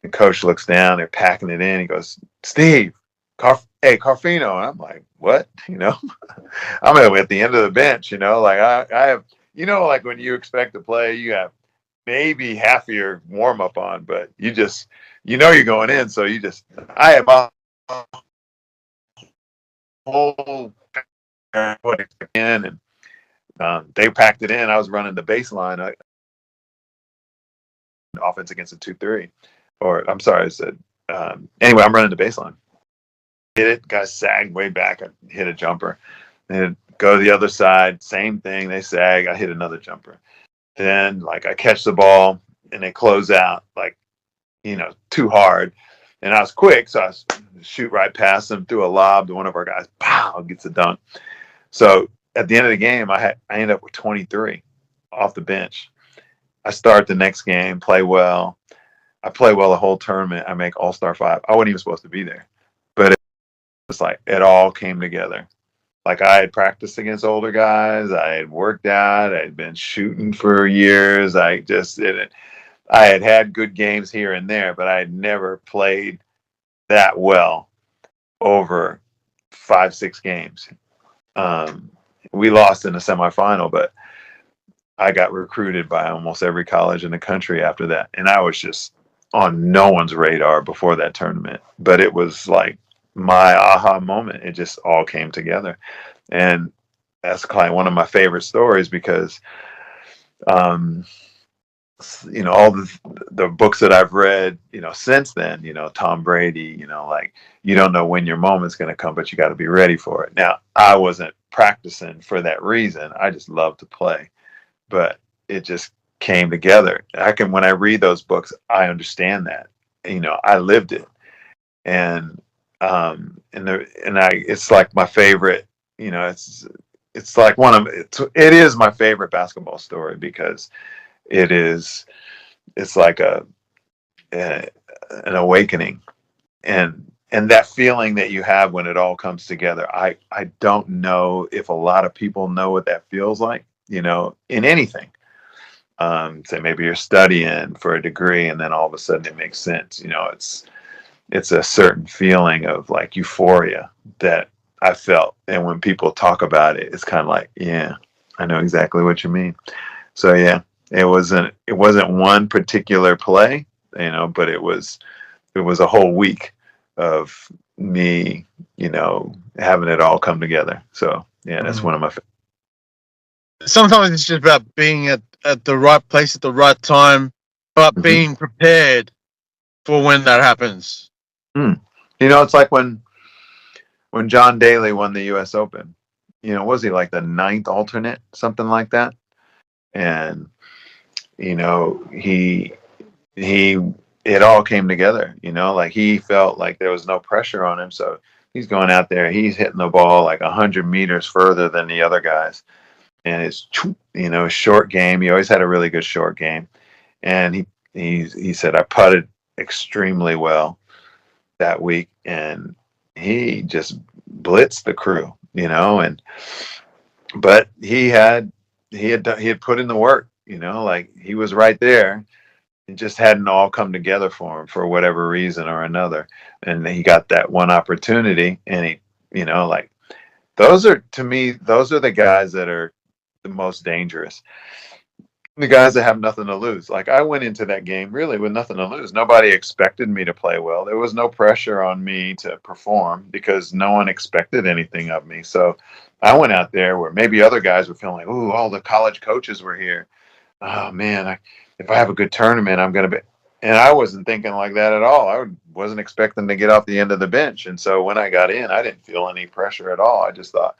The coach looks down, they're packing it in. He goes, Steve, hey, Carfino. And I'm like, what? I'm at the end of the bench, like I have, like when you expect to play, you have maybe half of your warm up on, but you know you're going in, so I had my whole in, and they packed it in. I was running the baseline offense against a 2-3, or I'm sorry, I said anyway. I'm running the baseline. Hit it, guys sagged way back. I hit a jumper. Then go to the other side, same thing. They sag. I hit another jumper. Then like I catch the ball and they close out like too hard, and I was quick, so I shoot right past them, threw a lob to one of our guys. Pow! Gets a dunk. So at the end of the game, I ended up with 23 off the bench. I start the next game, play well. I play well the whole tournament. I make All-Star 5. I wasn't even supposed to be there, but it's like it all came together. Like I had practiced against older guys. I had worked out. I had been shooting for years. I had good games here and there, but I had never played that well over 5-6 games. We lost in the semifinal, but I got recruited by almost every college in the country after that. And I was just on no one's radar before that tournament. But it was like my aha moment. It just all came together. And that's kind of one of my favorite stories because, all the books that I've read, since then, Tom Brady, like you don't know when your moment's going to come, but you got to be ready for it. Now, I wasn't practicing for that reason. I just love to play. But it just came together. When I read those books, I understand that. I lived it, and it's like my favorite. It's like it is my favorite basketball story because it's like an awakening, and that feeling that you have when it all comes together. I don't know if a lot of people know what that feels like. In anything. Say maybe you're studying for a degree and then all of a sudden it makes sense. It's a certain feeling of like euphoria that I felt. And when people talk about it, it's kind of like, yeah, I know exactly what you mean. So yeah, it wasn't one particular play, but it was a whole week of me, having it all come together. So yeah, that's one of my favorites. Sometimes it's just about being at the right place at the right time, but being prepared for when that happens. It's like when John Daly won the U.S. Open. Was he like the 9th alternate, something like that? And he it all came together. Like he felt like there was no pressure on him, so he's going out there, he's hitting the ball like 100 meters further than the other guys. And it's short game. He always had a really good short game, and he said I putted extremely well that week, and he just blitzed the crew, but he had put in the work, like he was right there. It just hadn't all come together for him for whatever reason or another, and he got that one opportunity, and he, like those are the guys that are the most dangerous. The guys that have nothing to lose. Like I went into that game really with nothing to lose. Nobody expected me to play well. There was no pressure on me to perform because no one expected anything of me. So I went out there where maybe other guys were feeling like, ooh, all the college coaches were here. Oh man, if I have a good tournament, I'm going to be. And I wasn't thinking like that at all. I wasn't expecting to get off the end of the bench. And so when I got in, I didn't feel any pressure at all. I just thought,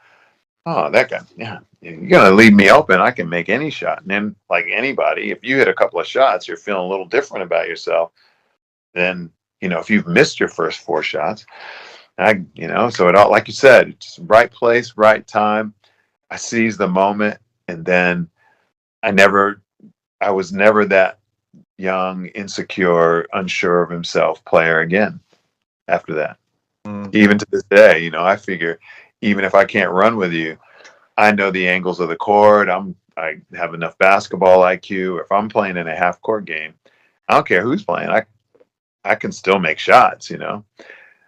oh, that guy, yeah, you're going to leave me open. I can make any shot. And then, like anybody, if you hit a couple of shots, you're feeling a little different about yourself than, if you've missed your first 4 shots. So it all, like you said, it's right place, right time. I seized the moment. And then I was never that young, insecure, unsure of himself player again after that. Even to this day, I figure even if I can't run with you, I know the angles of the court. I have enough basketball IQ. If I'm playing in a half court game, I don't care who's playing. I can still make shots,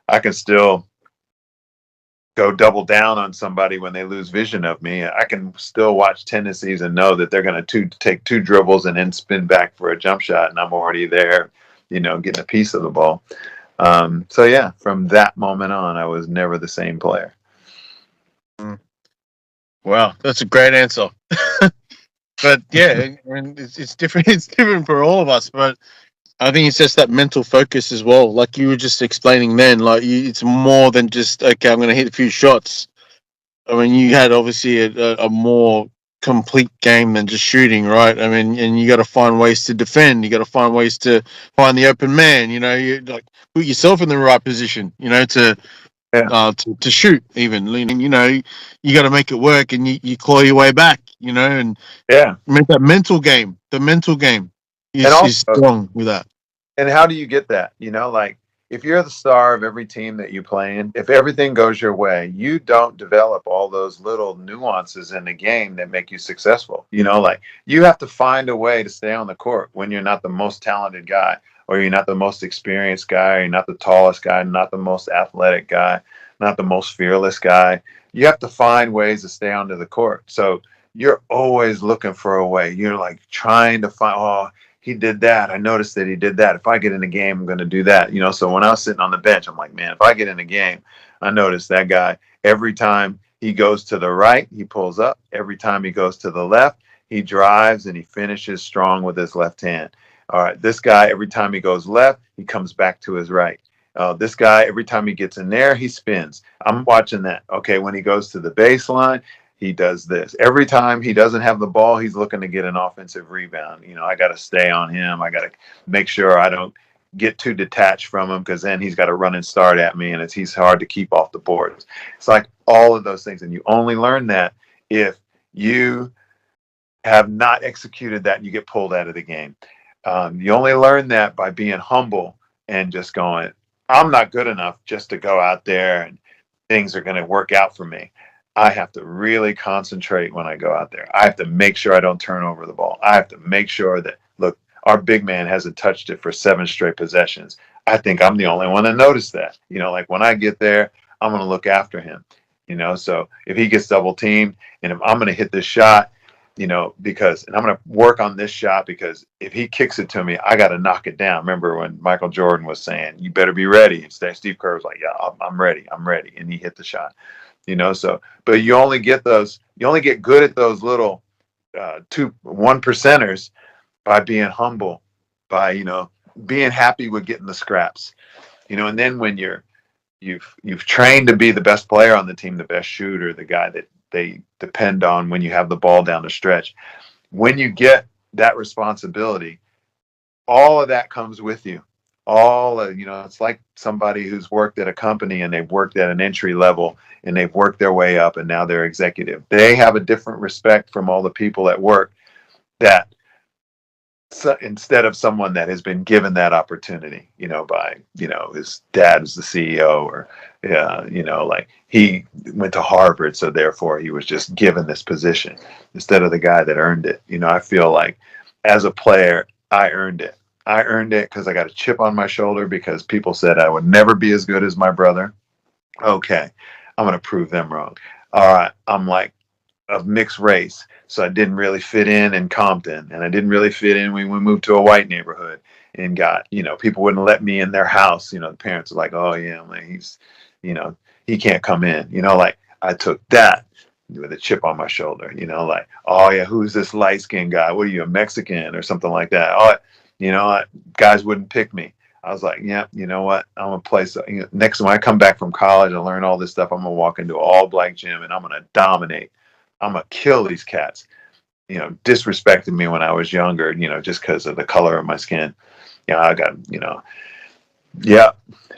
I can still go double down on somebody when they lose vision of me. I can still watch tendencies and know that they're going to take two dribbles and then spin back for a jump shot, and I'm already there, getting a piece of the ball. So yeah, from that moment on, I was never the same player. Wow, that's a great answer. But yeah, I mean, it's different. It's different for all of us. But I think it's just that mental focus as well. Like you were just explaining then, it's more than just okay. I'm going to hit a few shots. I mean, you had obviously a more complete game than just shooting, right? I mean, and you got to find ways to defend. You got to find ways to find the open man. You like put yourself in the right position. Yeah, To shoot even. You got to make it work, and you claw your way back. And yeah, make that mental game. The mental game and is also, strong with that. and how do you get that? Like if you're the star of every team that you play in, if everything goes your way, you don't develop all those little nuances in the game that make you successful. Like you have to find a way to stay on the court when you're not the most talented guy, or you're not the most experienced guy, or you're not the tallest guy, not the most athletic guy, not the most fearless guy. You have to find ways to stay onto the court. So you're always looking for a way. You're like trying to find, oh, he did that. I noticed that he did that. If I get in the game, I'm going to do that. So when I was sitting on the bench, I'm like, man, if I get in the game, I noticed that guy every time he goes to the right, he pulls up. Every time he goes to the left, he drives and he finishes strong with his left hand. All right, this guy, every time he goes left, he comes back to his right. This guy, every time he gets in there, he spins. I'm watching that. Okay, when he goes to the baseline, he does this. Every time he doesn't have the ball, he's looking to get an offensive rebound. I got to stay on him. I got to make sure I don't get too detached from him, because then he's got to run and start at me, and he's hard to keep off the boards. It's like all of those things, and you only learn that if you have not executed that, you get pulled out of the game. You only learn that by being humble and just going, I'm not good enough just to go out there and things are going to work out for me. I have to really concentrate when I go out there. I have to make sure I don't turn over the ball. I have to make sure that, look, our big man hasn't touched it for 7 straight possessions. I think I'm the only one that noticed that. Like when I get there, I'm going to look after him. So if he gets double teamed and if I'm going to hit this shot, and I'm going to work on this shot, because if he kicks it to me, I got to knock it down. Remember when Michael Jordan was saying, you better be ready. And Steve Kerr was like, yeah, I'm ready. I'm ready. And he hit the shot, but you only get good at those little 1%ers by being humble, by, being happy with getting the scraps, and then when you've trained to be the best player on the team, the best shooter, the guy that they depend on when you have the ball down the stretch. When you get that responsibility, all of that comes with you. It's like somebody who's worked at a company and they've worked at an entry level and they've worked their way up and now they're executive. They have a different respect from all the people at work that instead of someone that has been given that opportunity, by, his dad is the CEO, or, like he went to Harvard, so therefore he was just given this position instead of the guy that earned it. I feel like as a player, I earned it. I earned it because I got a chip on my shoulder because people said I would never be as good as my brother. Okay, I'm going to prove them wrong. All right, I'm like of mixed race, so I didn't really fit in Compton, and I didn't really fit in when we moved to a white neighborhood and got, people wouldn't let me in their house. The parents were like, oh yeah, like he's, he can't come in. Like I took that with a chip on my shoulder. Like, oh yeah, who's this light skinned guy? What are you, a Mexican or something like that? Oh, guys wouldn't pick me. I was like, yeah, you know what? I'm gonna play. So next when I come back from college and learn all this stuff, I'm gonna walk into an all black gym and I'm gonna dominate. I'm gonna kill these cats. Disrespected me when I was younger, just because of the color of my skin. I got, yeah,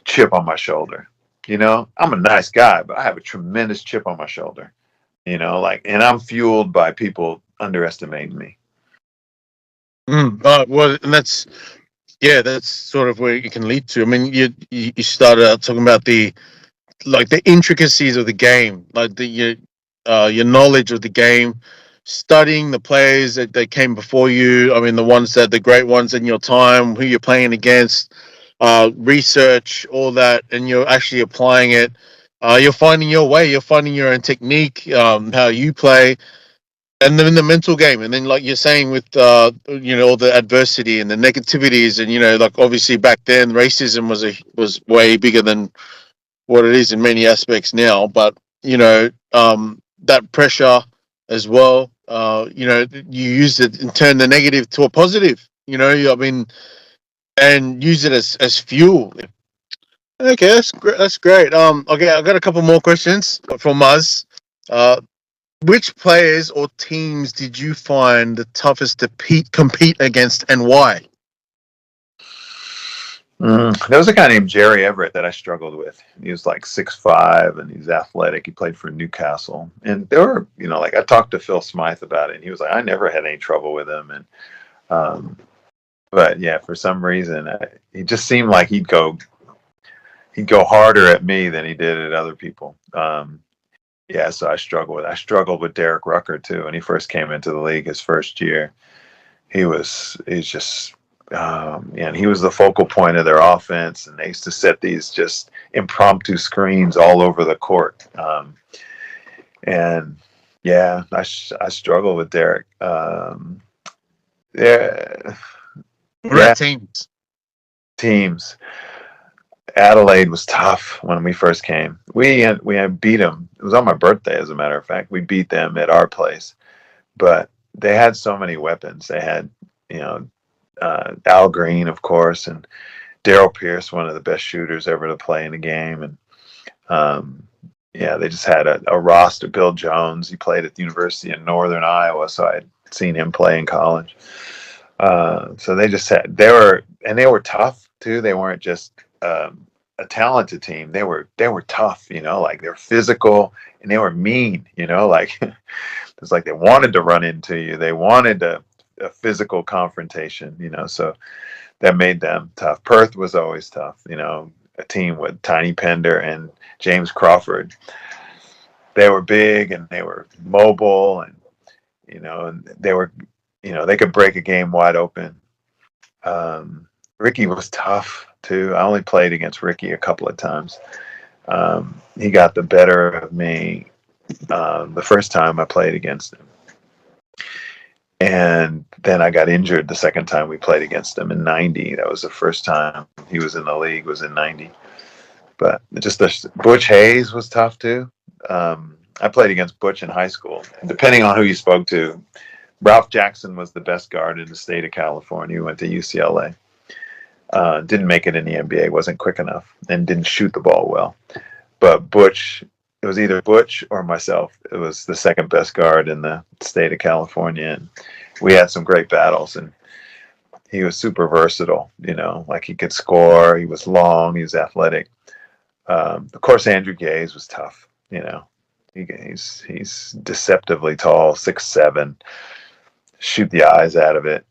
chip on my shoulder. I'm a nice guy, but I have a tremendous chip on my shoulder. And I'm fueled by people underestimating me. Well, and that's sort of where it can lead to. I mean, you started out talking about the intricacies of the game, like your knowledge of the game, studying the players that came before you. I mean, the great ones in your time, who you're playing against, research all that, and you're actually applying it. You're finding your way. You're finding your own technique, how you play, and then the mental game. And then, like you're saying, with all the adversity and the negativities, and like obviously back then, racism was way bigger than what it is in many aspects now. But that pressure as well. You use it and turn the negative to a positive. I mean, and use it as fuel. Okay, that's great. That's great. Okay, I got a couple more questions from Muzz. Uh, which players or teams did you find the toughest to compete against, and why? There was a guy named Jerry Everett that I struggled with. He was like 6'5", and he's athletic. He played for Newcastle, and there were, like I talked to Phil Smythe about it, and he was like, I never had any trouble with him, and but yeah, for some reason, he just seemed like he'd go harder at me than he did at other people. Yeah, so I struggled with Derek Rucker too. When he first came into the league his first year, he's just and he was the focal point of their offense, and they used to set these just impromptu screens all over the court. And yeah, I struggle with Derek. Yeah, What about teams. Adelaide was tough when we first came. We had beat them. It was on my birthday, as a matter of fact. We beat them at our place, but they had so many weapons. They had, Al Green, of course, and Daryl Pierce, one of the best shooters ever to play in the game. And they just had a roster. Bill Jones, he played at the University of Northern Iowa, so I'd seen him play in college. So they were tough too. They weren't just a talented team. They were tough, like they're physical and they were mean, like it's like they wanted to run into you. They wanted a physical confrontation, so that made them tough. Perth was always tough, a team with Tiny Pender and James Crawford. They were big and they were mobile, and and they were, they could break a game wide open. Ricky was tough too. I only played against Ricky a couple of times. He got the better of me the first time I played against him. And then I got injured the second time we played against him in 90. That was the first time he was in the league, was in 90. But Butch Hayes was tough too. I played against Butch in high school. Depending on who you spoke to, Ralph Jackson was the best guard in the state of California. He went to UCLA. Didn't make it in the NBA, wasn't quick enough, and didn't shoot the ball well. But Butch, it was either Butch or myself. It was the second best guard in the state of California, and we had some great battles. And he was super versatile, like he could score. He was long. He was athletic. Of course, Andrew Gaze was tough. He's deceptively tall, 6'7", shoot the eyes out of it.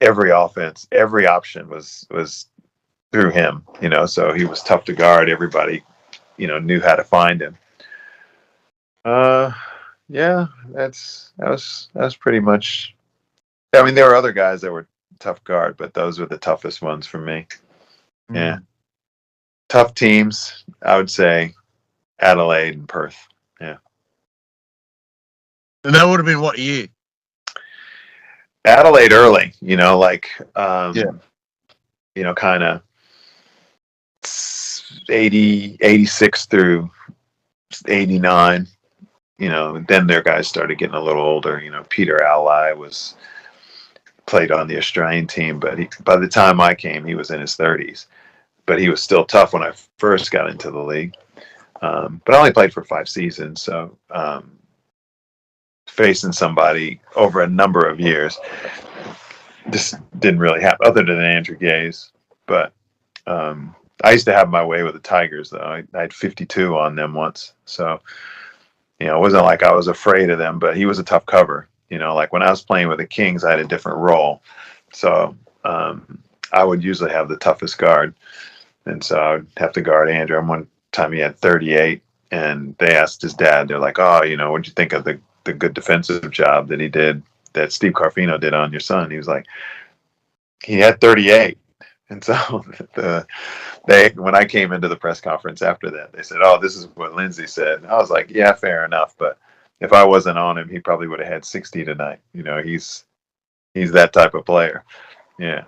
Every offense, every option was through him, so he was tough to guard. Everybody, knew how to find him. Yeah, that was pretty much. I mean, there were other guys that were tough guard, but those were the toughest ones for me. Yeah, tough teams. I would say Adelaide and Perth. Yeah, and that would have been what year? Adelaide early, kind of 86 through 89, then their guys started getting a little older. Peter Ally played on the Australian team, but by the time I came, he was in his 30s, but he was still tough when I first got into the league. But I only played for 5 seasons. So, facing somebody over a number of years just didn't really happen, other than Andrew Gaze. But I used to have my way with the Tigers, though. I had 52 on them once. So, it wasn't like I was afraid of them, but he was a tough cover. Like when I was playing with the Kings, I had a different role. So I would usually have the toughest guard. And so I would have to guard Andrew. And one time he had 38, and they asked his dad, they're like, oh, what'd you think of the good defensive job that he did, that Steve Carfino did on your son? He was like, he had 38. And so when I came into the press conference after that, they said, "Oh, this is what Lindsay said." And I was like, "Yeah, fair enough." But if I wasn't on him, he probably would have had 60 tonight. He's that type of player. Yeah.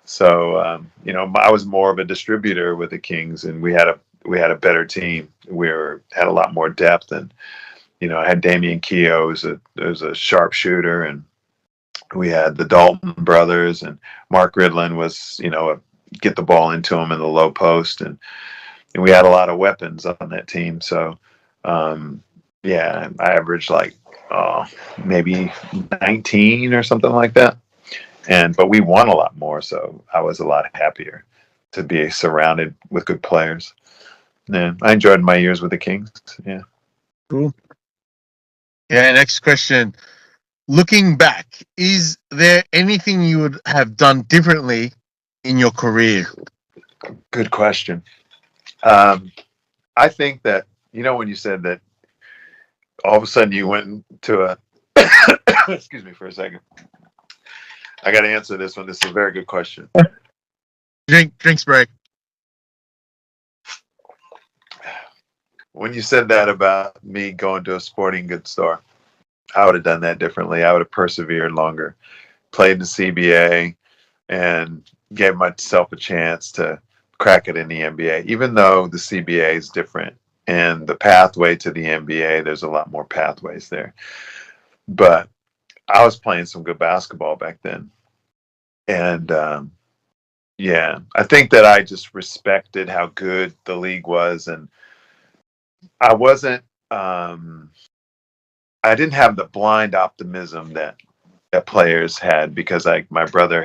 So I was more of a distributor with the Kings, and we had a better team. Had a lot more depth, and I had Damian Keough as a sharpshooter, and we had the Dalton brothers, and Mark Ridlin was get the ball into him in the low post, and we had a lot of weapons on that team. So yeah, I averaged like maybe 19 or something like that. But we won a lot more, so I was a lot happier to be surrounded with good players. Yeah, I enjoyed my years with the Kings. Yeah. Cool. Yeah. Next question. Looking back, is there anything you would have done differently in your career? Good question. I think that when you said that, all of a sudden you went to a. Excuse me for a second. I got to answer this one. This is a very good question. Drinks break. When you said that about me going to a sporting goods store, I would have done that differently. I would have persevered longer, played the CBA, and gave myself a chance to crack it in the NBA, even though the CBA is different. And the pathway to the NBA, there's a lot more pathways there. But I was playing some good basketball back then. And yeah, I think that I just respected how good the league was. And I wasn't, I didn't have the blind optimism that players had, because my brother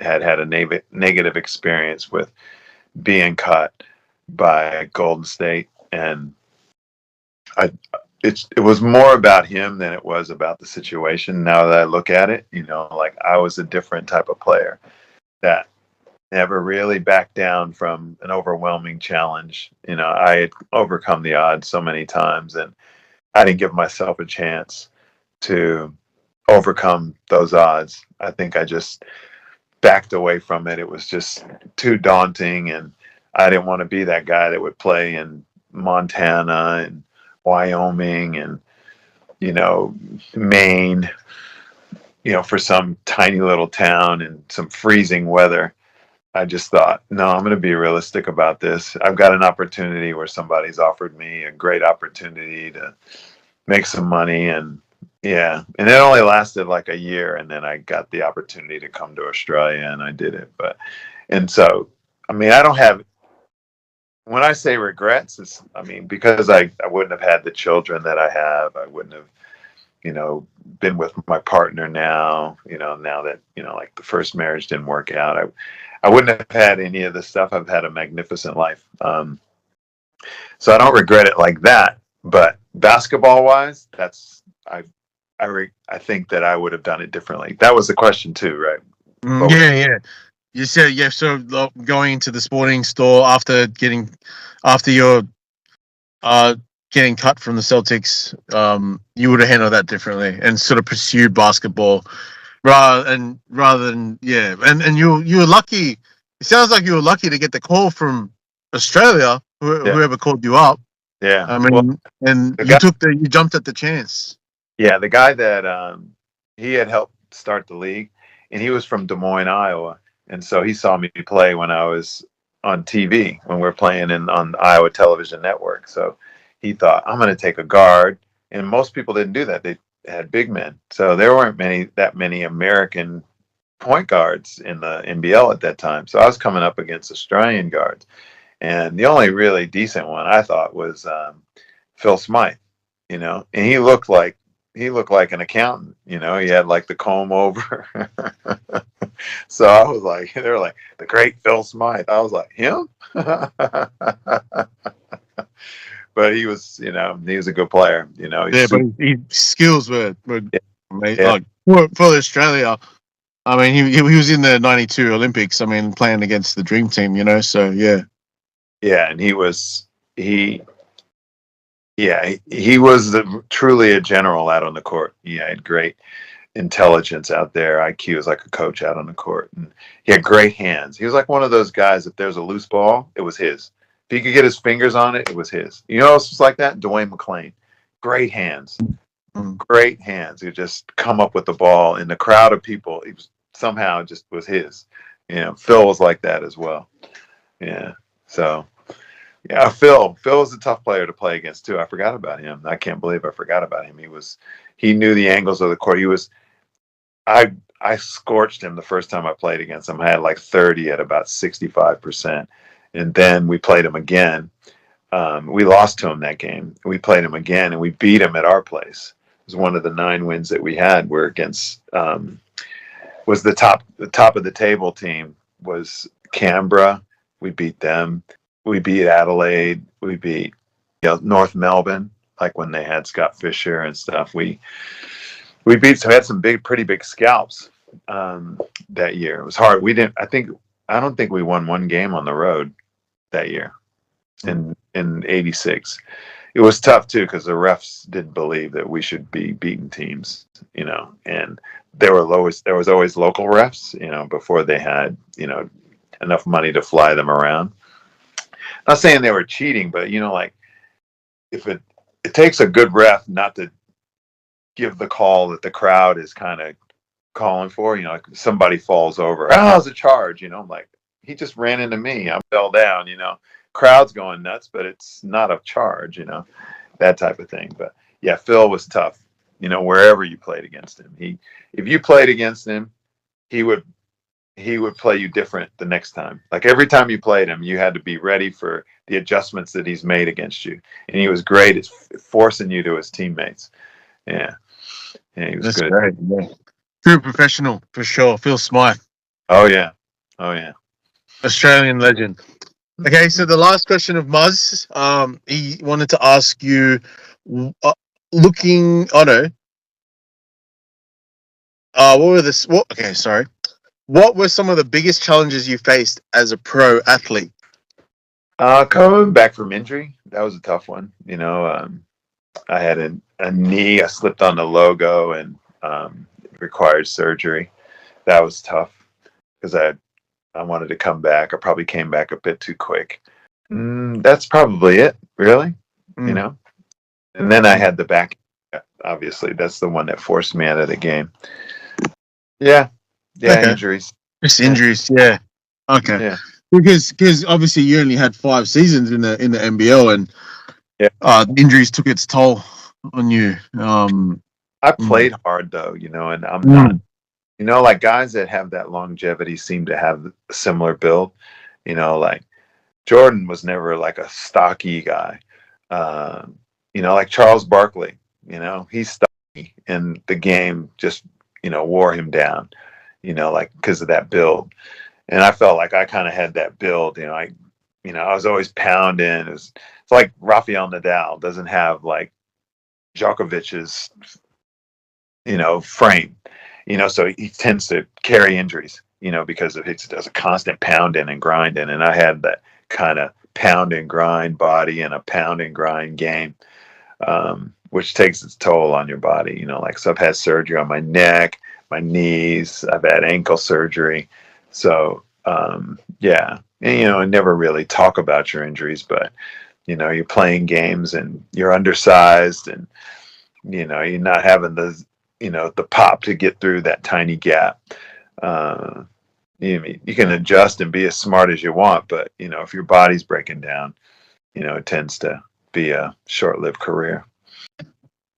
had a negative experience with being cut by Golden State. And it was more about him than it was about the situation. Now that I look at it, like I was a different type of player that never really backed down from an overwhelming challenge. I had overcome the odds so many times, and I didn't give myself a chance to overcome those odds. I think I just backed away from it. It was just too daunting, and I didn't want to be that guy that would play in Montana and Wyoming and Maine, for some tiny little town in some freezing weather. I just thought, no, I'm going to be realistic about this. I've got an opportunity where somebody's offered me a great opportunity to make some money, and yeah, and it only lasted like a year, and then I got the opportunity to come to Australia, and I did it. And so, I mean, I don't have, when I say regrets, because I wouldn't have had the children that I have. I wouldn't have, been with my partner now, now that, like the first marriage didn't work out. I wouldn't have had any of this stuff. I've had a magnificent life. So I don't regret it like that. But basketball wise, I think that I would have done it differently. That was the question too, right? Yeah. You said, yeah, so going into the sporting store after your getting cut from the Celtics, you would have handled that differently and sort of pursued basketball rather than yeah. And you were lucky. It sounds like you were lucky to get the call from Australia, whoever called you up. Yeah. I mean, and you jumped at the chance. Yeah, the guy that he had helped start the league, and he was from Des Moines, Iowa. And so he saw me play when I was on TV, when we were playing on the Iowa Television Network. So he thought, I'm going to take a guard. And most people didn't do that. They had big men. So there weren't that many American point guards in the NBL at that time. So I was coming up against Australian guards. And the only really decent one I thought was Phil Smythe, and he looked like an accountant, he had like the comb over. So I was like, they were like, the great Phil Smythe. I was like, him? But he was a good player, But his skills were amazing. Yeah. Like for Australia, I mean, he was in the '92 Olympics. I mean, playing against the Dream Team, so yeah. Yeah, and he was truly a general out on the court. He had great intelligence out there. IQ is like a coach out on the court. And he had great hands. He was like one of those guys, if there's a loose ball, it was his. If he could get his fingers on it, it was his. You know who else was like that? Dwayne McClain. Great hands. Great hands. He'd just come up with the ball in the crowd of people. He was somehow just was his. You know, Phil was like that as well. Yeah. So yeah, Phil was a tough player to play against too. I forgot about him. I can't believe I forgot about him. He knew the angles of the court. I scorched him the first time I played against him. I had like 30 at about 65%. And then we played him again. We lost to him that game. We played him again and we beat him at our place. It was one of the 9 wins that we had were against was the top of the table team was Canberra. We beat them. We beat Adelaide. We beat North Melbourne, like when they had Scott Fisher and stuff. We had some pretty big scalps that year. It was hard. I don't think we won one game on the road that year in '86. It was tough too because the refs didn't believe that we should be beating teams, and there was always local refs, before they had, enough money to fly them around. Not saying they were cheating, but like if it takes a good ref not to give the call that the crowd is kind of calling for, like somebody falls over, it's a charge, I'm like, he just ran into me, I fell down, crowd's going nuts, but it's not a charge, that type of thing. But yeah, Phil was tough, wherever you played against him. If you played against him, he would play you different the next time. Like every time you played him, you had to be ready for the adjustments that he's made against you. And he was great at forcing you to his teammates. Yeah. Yeah, he was good. Great. Yeah. True professional for sure. Phil Smythe. Oh yeah. Australian legend. Okay, so the last question of Muzz, he wanted to ask you, what were some of the biggest challenges you faced as a pro athlete? Coming back from injury, that was a tough one. I had a knee, I slipped on the logo and required surgery. That was tough because I wanted to come back. I probably came back a bit too quick. That's probably it, really. And then I had the back. Obviously, that's the one that forced me out of the game. Yeah, okay. Injuries. Just injuries, yeah. Okay. Yeah. Because obviously you only had 5 seasons in the NBL, and injuries took its toll on you. I played hard though, and I'm not. Like guys that have that longevity seem to have a similar build. Like Jordan was never like a stocky guy. Like Charles Barkley, he's stocky, and the game just, wore him down, like because of that build. And I felt like I kind of had that build, I was always pounding. It's like Rafael Nadal doesn't have like Djokovic's, frame, so he tends to carry injuries, because of it does a constant pounding and grinding. And I had that kind of pound and grind body and a pound and grind game, which takes its toll on your body, so I've had surgery on my neck, my knees, I've had ankle surgery. So, yeah. And, I never really talk about your injuries, but, you're playing games and you're undersized and, you're not having the pop to get through that tiny gap. You can adjust and be as smart as you want, but, if your body's breaking down, it tends to be a short-lived career.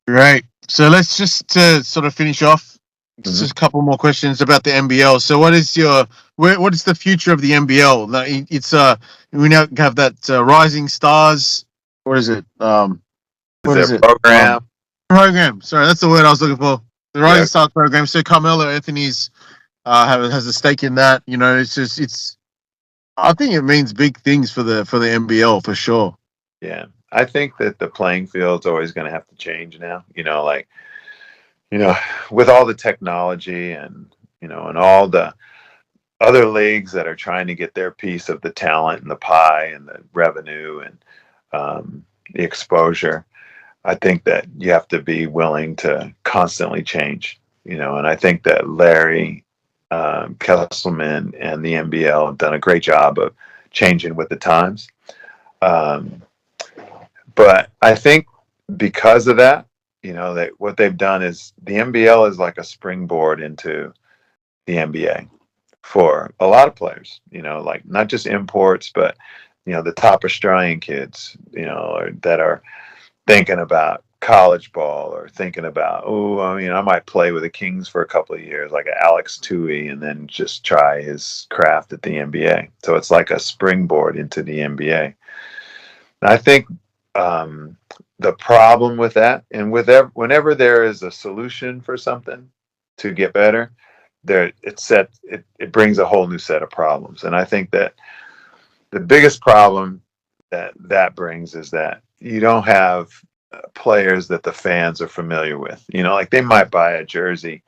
Right. So let's just sort of finish off. Just a couple more questions about the NBL. So what is the future of the NBL? It's we now have that Rising Stars. What is it? What is it? Program? Program. Sorry, that's the word I was looking for. The Rising Stars program. So Carmelo Anthony's has a stake in that. I think it means big things for the NBL for sure. Yeah, I think that the playing field's always going to have to change now. With all the technology and, and all the other leagues that are trying to get their piece of the talent and the pie and the revenue and the exposure, I think that you have to be willing to constantly change, And I think that Larry Kesselman and the NBL have done a great job of changing with the times. Um, but I think because of that, that what they've done is the NBL is like a springboard into the NBA for a lot of players, like not just imports, but, the top Australian kids, that are thinking about college ball or thinking about, I might play with the Kings for a couple of years, like Alex Tui, and then just try his craft at the NBA. So it's like a springboard into the NBA. And I think the problem with that, and whenever there is a solution for something to get better, it brings a whole new set of problems. And I think that the biggest problem that brings is that you don't have players that the fans are familiar with. Like they might buy a jersey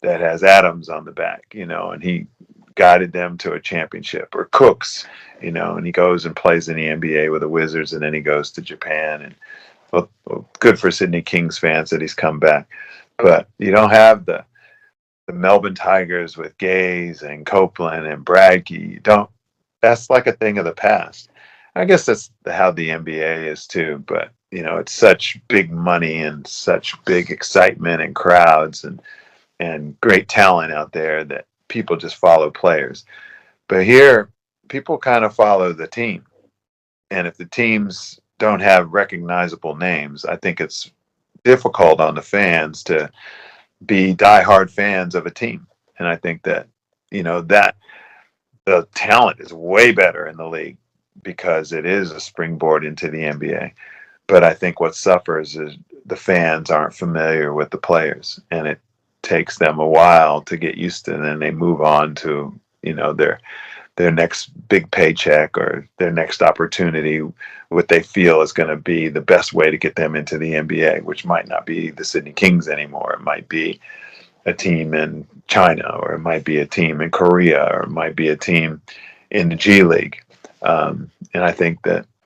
that has Adams on the back, and he guided them to a championship, or Cooks, and he goes and plays in the NBA with the Wizards, and then he goes to Japan. And well, good for Sydney Kings fans that he's come back. But you don't have the Melbourne Tigers with Gaze and Copeland and Bradkey. You don't. That's like a thing of the past. I guess that's how the NBA is too. But it's such big money and such big excitement and crowds and great talent out there that people just follow players. But here, people kind of follow the team. And if the teams don't have recognizable names, I think it's difficult on the fans to be diehard fans of a team. And I think that, that the talent is way better in the league because it is a springboard into the NBA. But I think what suffers is the fans aren't familiar with the players, and it takes them a while to get used to it, and then they move on to, their next big paycheck or their next opportunity, what they feel is going to be the best way to get them into the NBA, which might not be the Sydney Kings anymore. It might be a team in China, or it might be a team in Korea, or it might be a team in the G League. And I think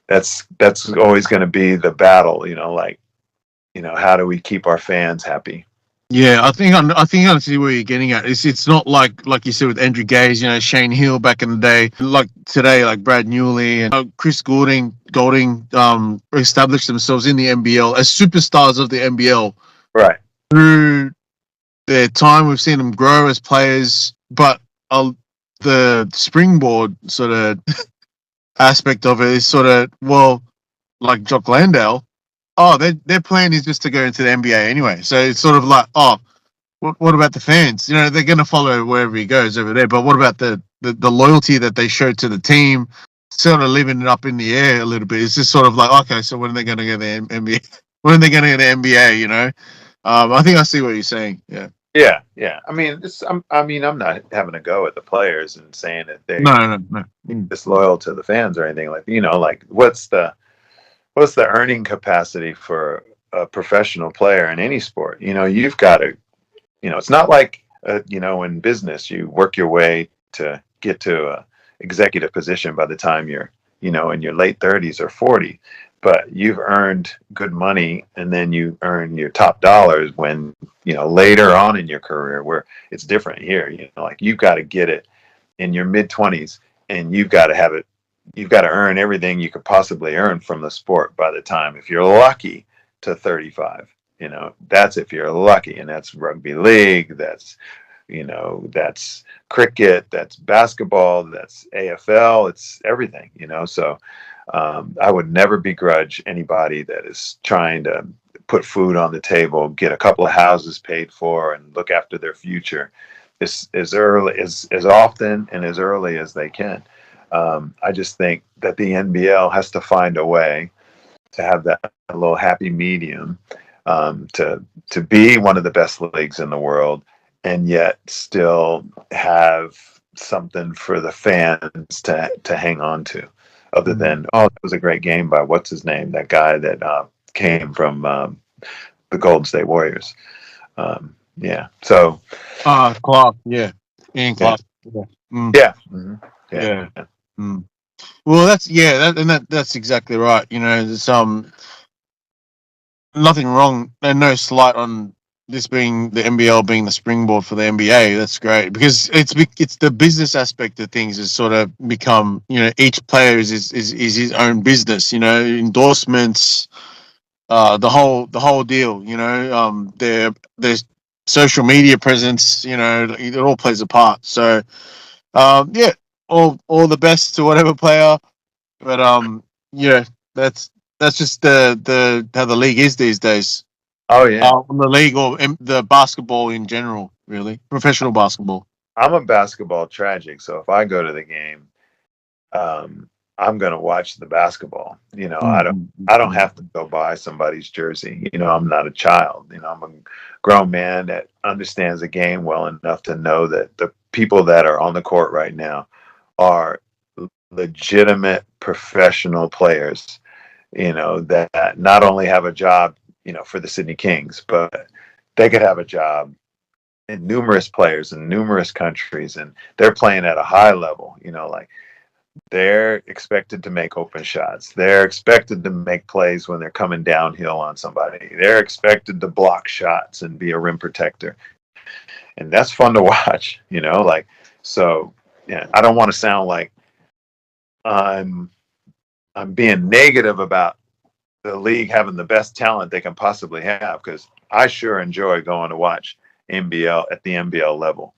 that's always going to be the battle, how do we keep our fans happy? Yeah, I think I see where you're getting at. It's not like you said with Andrew Gaze, Shane Hill back in the day, like today, like Brad Newley and Chris Golding established themselves in the NBL as superstars of the NBL. Right. Through their time, we've seen them grow as players, but the springboard sort of aspect of it is sort of, like Jock Landale. Oh, their plan is just to go into the NBA anyway. So it's sort of like, what about the fans? They're going to follow wherever he goes over there. But what about the loyalty that they showed to the team? Sort of leaving it up in the air a little bit. It's just sort of like, okay, so when are they going to go to the NBA? When are they going to go to the NBA? I think I see what you're saying. Yeah. Yeah. I mean, I'm not having a go at the players and saying that they're No. disloyal to the fans or anything like what's the earning capacity for a professional player in any sport? You've got to, it's not like, in business, you work your way to get to a executive position by the time you're, in your late 30s or 40, but you've earned good money, and then you earn your top dollars when, later on in your career, where it's different here, like you've got to get it in your mid 20s, and you've got to have it. You've got to earn everything you could possibly earn from the sport by the time, if you're lucky, to 35. That's if you're lucky, and that's rugby league, that's cricket, that's basketball, that's AFL, it's everything. So I would never begrudge anybody that is trying to put food on the table, get a couple of houses paid for, and look after their future as early as often and as early as they can. I just think that the NBL has to find a way to have that little happy medium, to be one of the best leagues in the world, and yet still have something for the fans to hang on to, other than, that was a great game by what's his name, that guy that came from the Golden State Warriors. Yeah. So. Clark. Yeah. Ian Clark. Yeah. Yeah. Mm-hmm. Yeah. Well, that's exactly right. There's nothing wrong and no slight on this being the NBL being the springboard for the NBA, that's great because it's the business aspect of things has sort of become, each player is his own business, endorsements, the whole deal, their social media presence, it all plays a part. So yeah, all the best to whatever player, but yeah, that's just the how the league is these days. Oh yeah. The league or the basketball in general, really, professional basketball. I'm a basketball tragic, so if I go to the game, I'm gonna watch the basketball. I don't have to go buy somebody's jersey. I'm not a child. I'm a grown man that understands the game well enough to know that the people that are on the court right now are legitimate professional players. That not only have a job, for the Sydney Kings, but they could have a job in numerous players in numerous countries, and they're playing at a high level. Like they're expected to make open shots. They're expected to make plays when they're coming downhill on somebody. They're expected to block shots and be a rim protector. And that's fun to watch, like, so yeah, I don't want to sound like I'm being negative about the league having the best talent they can possibly have, because I sure enjoy going to watch NBL at the NBL level.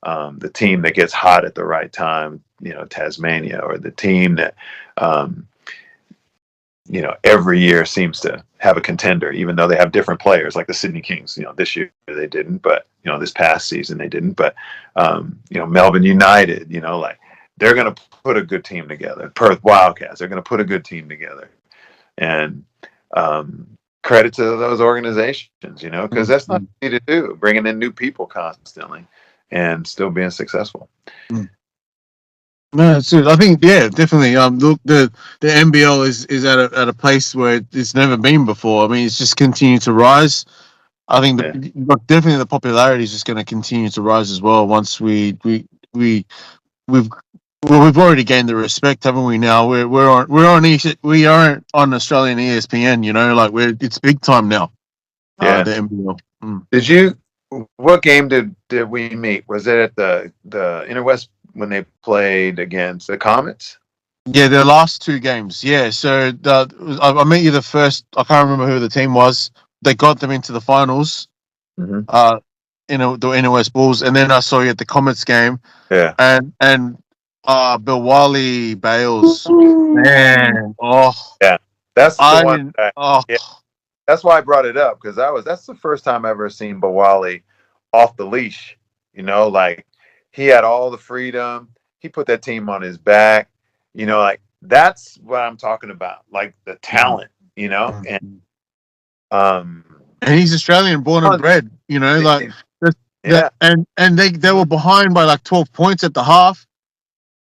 The team that gets hot at the right time, Tasmania, or the team that, every year seems to have a contender, even though they have different players, like the Sydney Kings. This year they didn't, but, this past season they didn't. But, Melbourne United, like they're going to put a good team together. Perth Wildcats, they're going to put a good team together. And credit to those organizations, because that's not easy to do, bringing in new people constantly and still being successful. No, it's I think definitely. Look, the NBL is at a place where it's never been before. I mean, it's just continued to rise. I think definitely the popularity is just going to continue to rise as well. Once we've already gained the respect, haven't we? Now we aren't on Australian ESPN. Like it's big time now. Yeah, the NBL. What game did we meet? Was it at the Interwest when they played against the Comets? Yeah, their last two games. Yeah, so I met you the first. I can't remember who the team was. They got them into the finals. Mm-hmm. The NOS Bulls, and then I saw you at the Comets game. Yeah, and Bill Wiley Bales. Man, yeah, that's the one. Yeah. That's why I brought it up, because that's the first time I've ever seen Bawali off the leash. Like he had all the freedom. He put that team on his back. Like that's what I'm talking about. Like the talent, and he's Australian, born and bred. Like and they were behind by like 12 points at the half,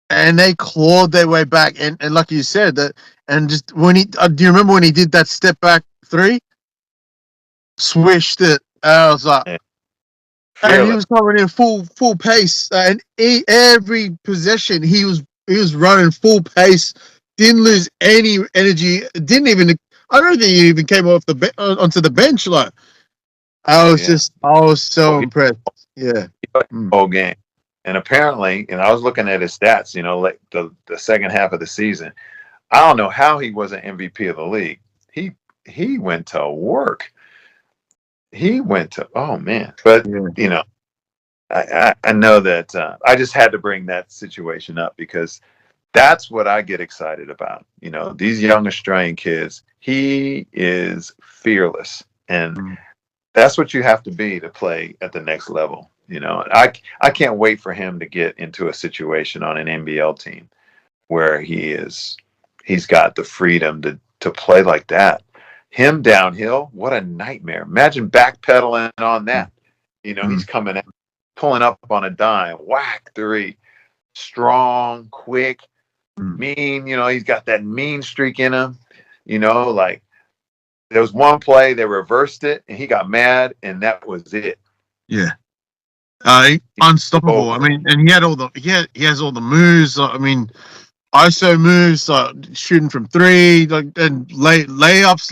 and they clawed their way back. And like you said, that and just when he do you remember when he did that step back three? Swished it. I was like, and he was coming in full pace, and every possession he was running full pace, didn't lose any energy, didn't even. I don't think he even came off onto the bench. Like I was so impressed. Yeah, whole game, and apparently, and I was looking at his stats. Like the second half of the season, I don't know how he wasn't MVP of the league. He went to work. Oh man, but I know that I just had to bring that situation up, because that's what I get excited about. These young Australian kids, he is fearless, and that's what you have to be to play at the next level. I can't wait for him to get into a situation on an NBL team where he's got the freedom to play like that. Him downhill, what a nightmare. Imagine backpedaling on that. He's coming out, pulling up on a dime, whack three, strong, quick, mean. He's got that mean streak in him. Like there was one play, they reversed it, and he got mad, and that was it. Yeah. Unstoppable. I mean, and he has all the moves. I mean, ISO moves, shooting from three, and layups,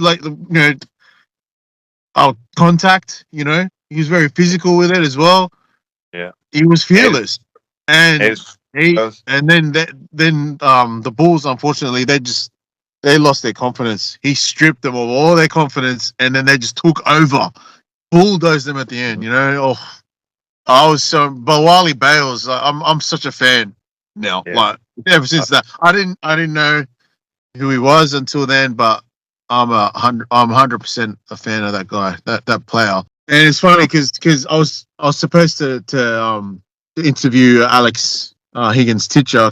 contact. He was very physical with it as well. Yeah. He was fearless, and It's, then the Bulls, unfortunately, they lost their confidence. He stripped them of all their confidence, and then they just took over, bulldozed them at the end. You know, oh, I was so. But Wally Bales, I'm such a fan now. yeah. Like ever since that, I didn't know who he was until then, but I'm 100% a fan of that guy, that player. And it's funny because I was supposed to interview Alex Higgins Titcher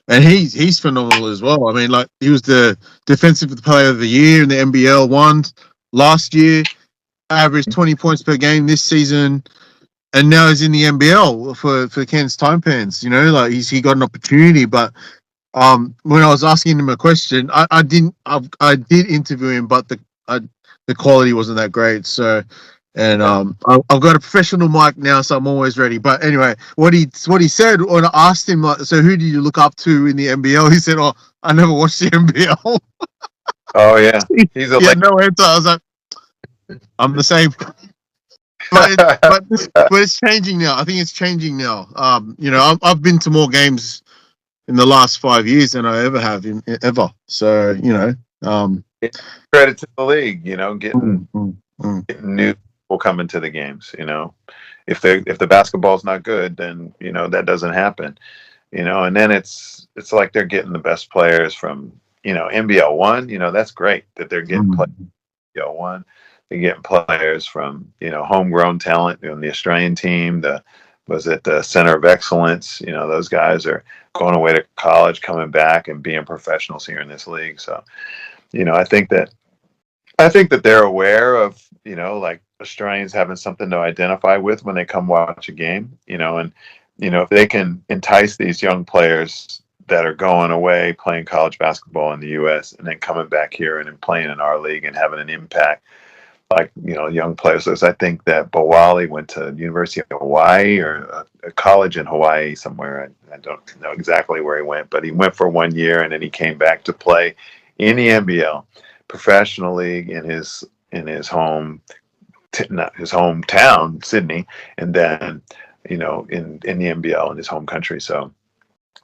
and he's phenomenal as well. I mean, like he was the defensive player of the year in the NBL one last year, averaged 20 points per game this season, and now he's in the NBL for Cairns Time Pans. You know, like he got an opportunity, but when I was asking him a question, I did interview him, but the quality wasn't that great. So, and I've got a professional mic now, so I'm always ready. But anyway, what he said when I asked him, like, so who do you look up to in the NBL? He said, "Oh, I never watched the NBL." Oh yeah, he's a He had no answer. I was like, I'm the same. But it's changing now. I think it's changing now. You know, I've been to more games in the last 5 years than I ever have ever. So you know, credit to the league. You know, mm, mm, mm. getting new people coming to the games. You know, if the basketball's not good, then you know that doesn't happen. You know, and then it's like they're getting the best players from NBL one. You know, that's great that they're getting players from NBL one. They're getting players from homegrown talent on the Australian team. The Center of Excellence. You know, those guys are going away to college, coming back, and being professionals here in this league. So, I think that they're aware of like Australians having something to identify with when they come watch a game. And if they can entice these young players that are going away playing college basketball in the U.S. and then coming back here and then playing in our league and having an impact, like young players. So I think that Bawali went to University of Hawaii or a college in Hawaii somewhere. I don't know exactly where he went, but he went for 1 year and then he came back to play in the NBL professional league in his not his hometown, Sydney, and then in the NBL in his home country. So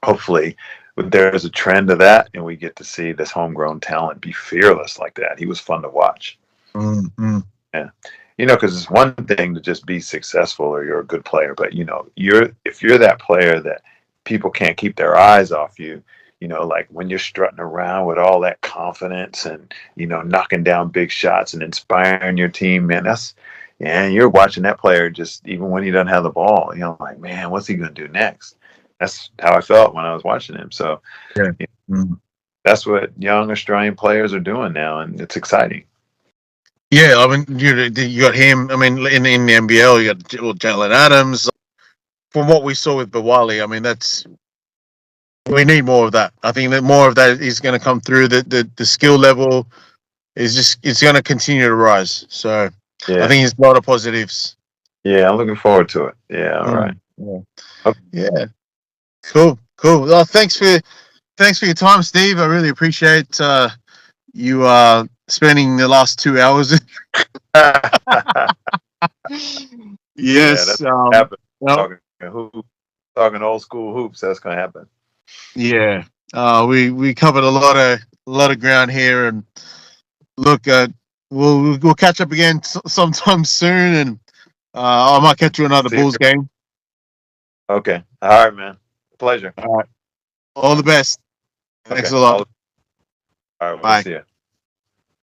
hopefully there's a trend of that, and we get to see this homegrown talent be fearless like that. He was fun to watch. Mm-hmm. Yeah. Because it's one thing to just be successful or you're a good player, but if you're that player that people can't keep their eyes off you, like when you're strutting around with all that confidence and knocking down big shots and inspiring your team, man, you're watching that player just even when he doesn't have the ball, like, man, what's he going to do next? That's how I felt when I was watching him. So Yeah. Mm-hmm. that's what young Australian players are doing now, and it's exciting. Yeah, I mean, you got him. I mean, in the NBL, you got Jalen Adams. From what we saw with Bawali, I mean, we need more of that. I think that more of that is going to come through. The skill level it's going to continue to rise. So Yeah. I think there's a lot of positives. Yeah, I'm looking forward to it. Yeah, all right. Yeah. Okay. Yeah. Cool. Well, thanks for your time, Steve. I really appreciate you spending the last 2 hours. Yes. Happen. Well, Talking old school hoops. That's gonna happen. yeah. We covered a lot of ground here, and look, we'll catch up again sometime soon, and I might catch you another Bulls game. Okay. All right, man. Pleasure. All right. All the best. Thanks a lot. All right. We'll Bye. see you.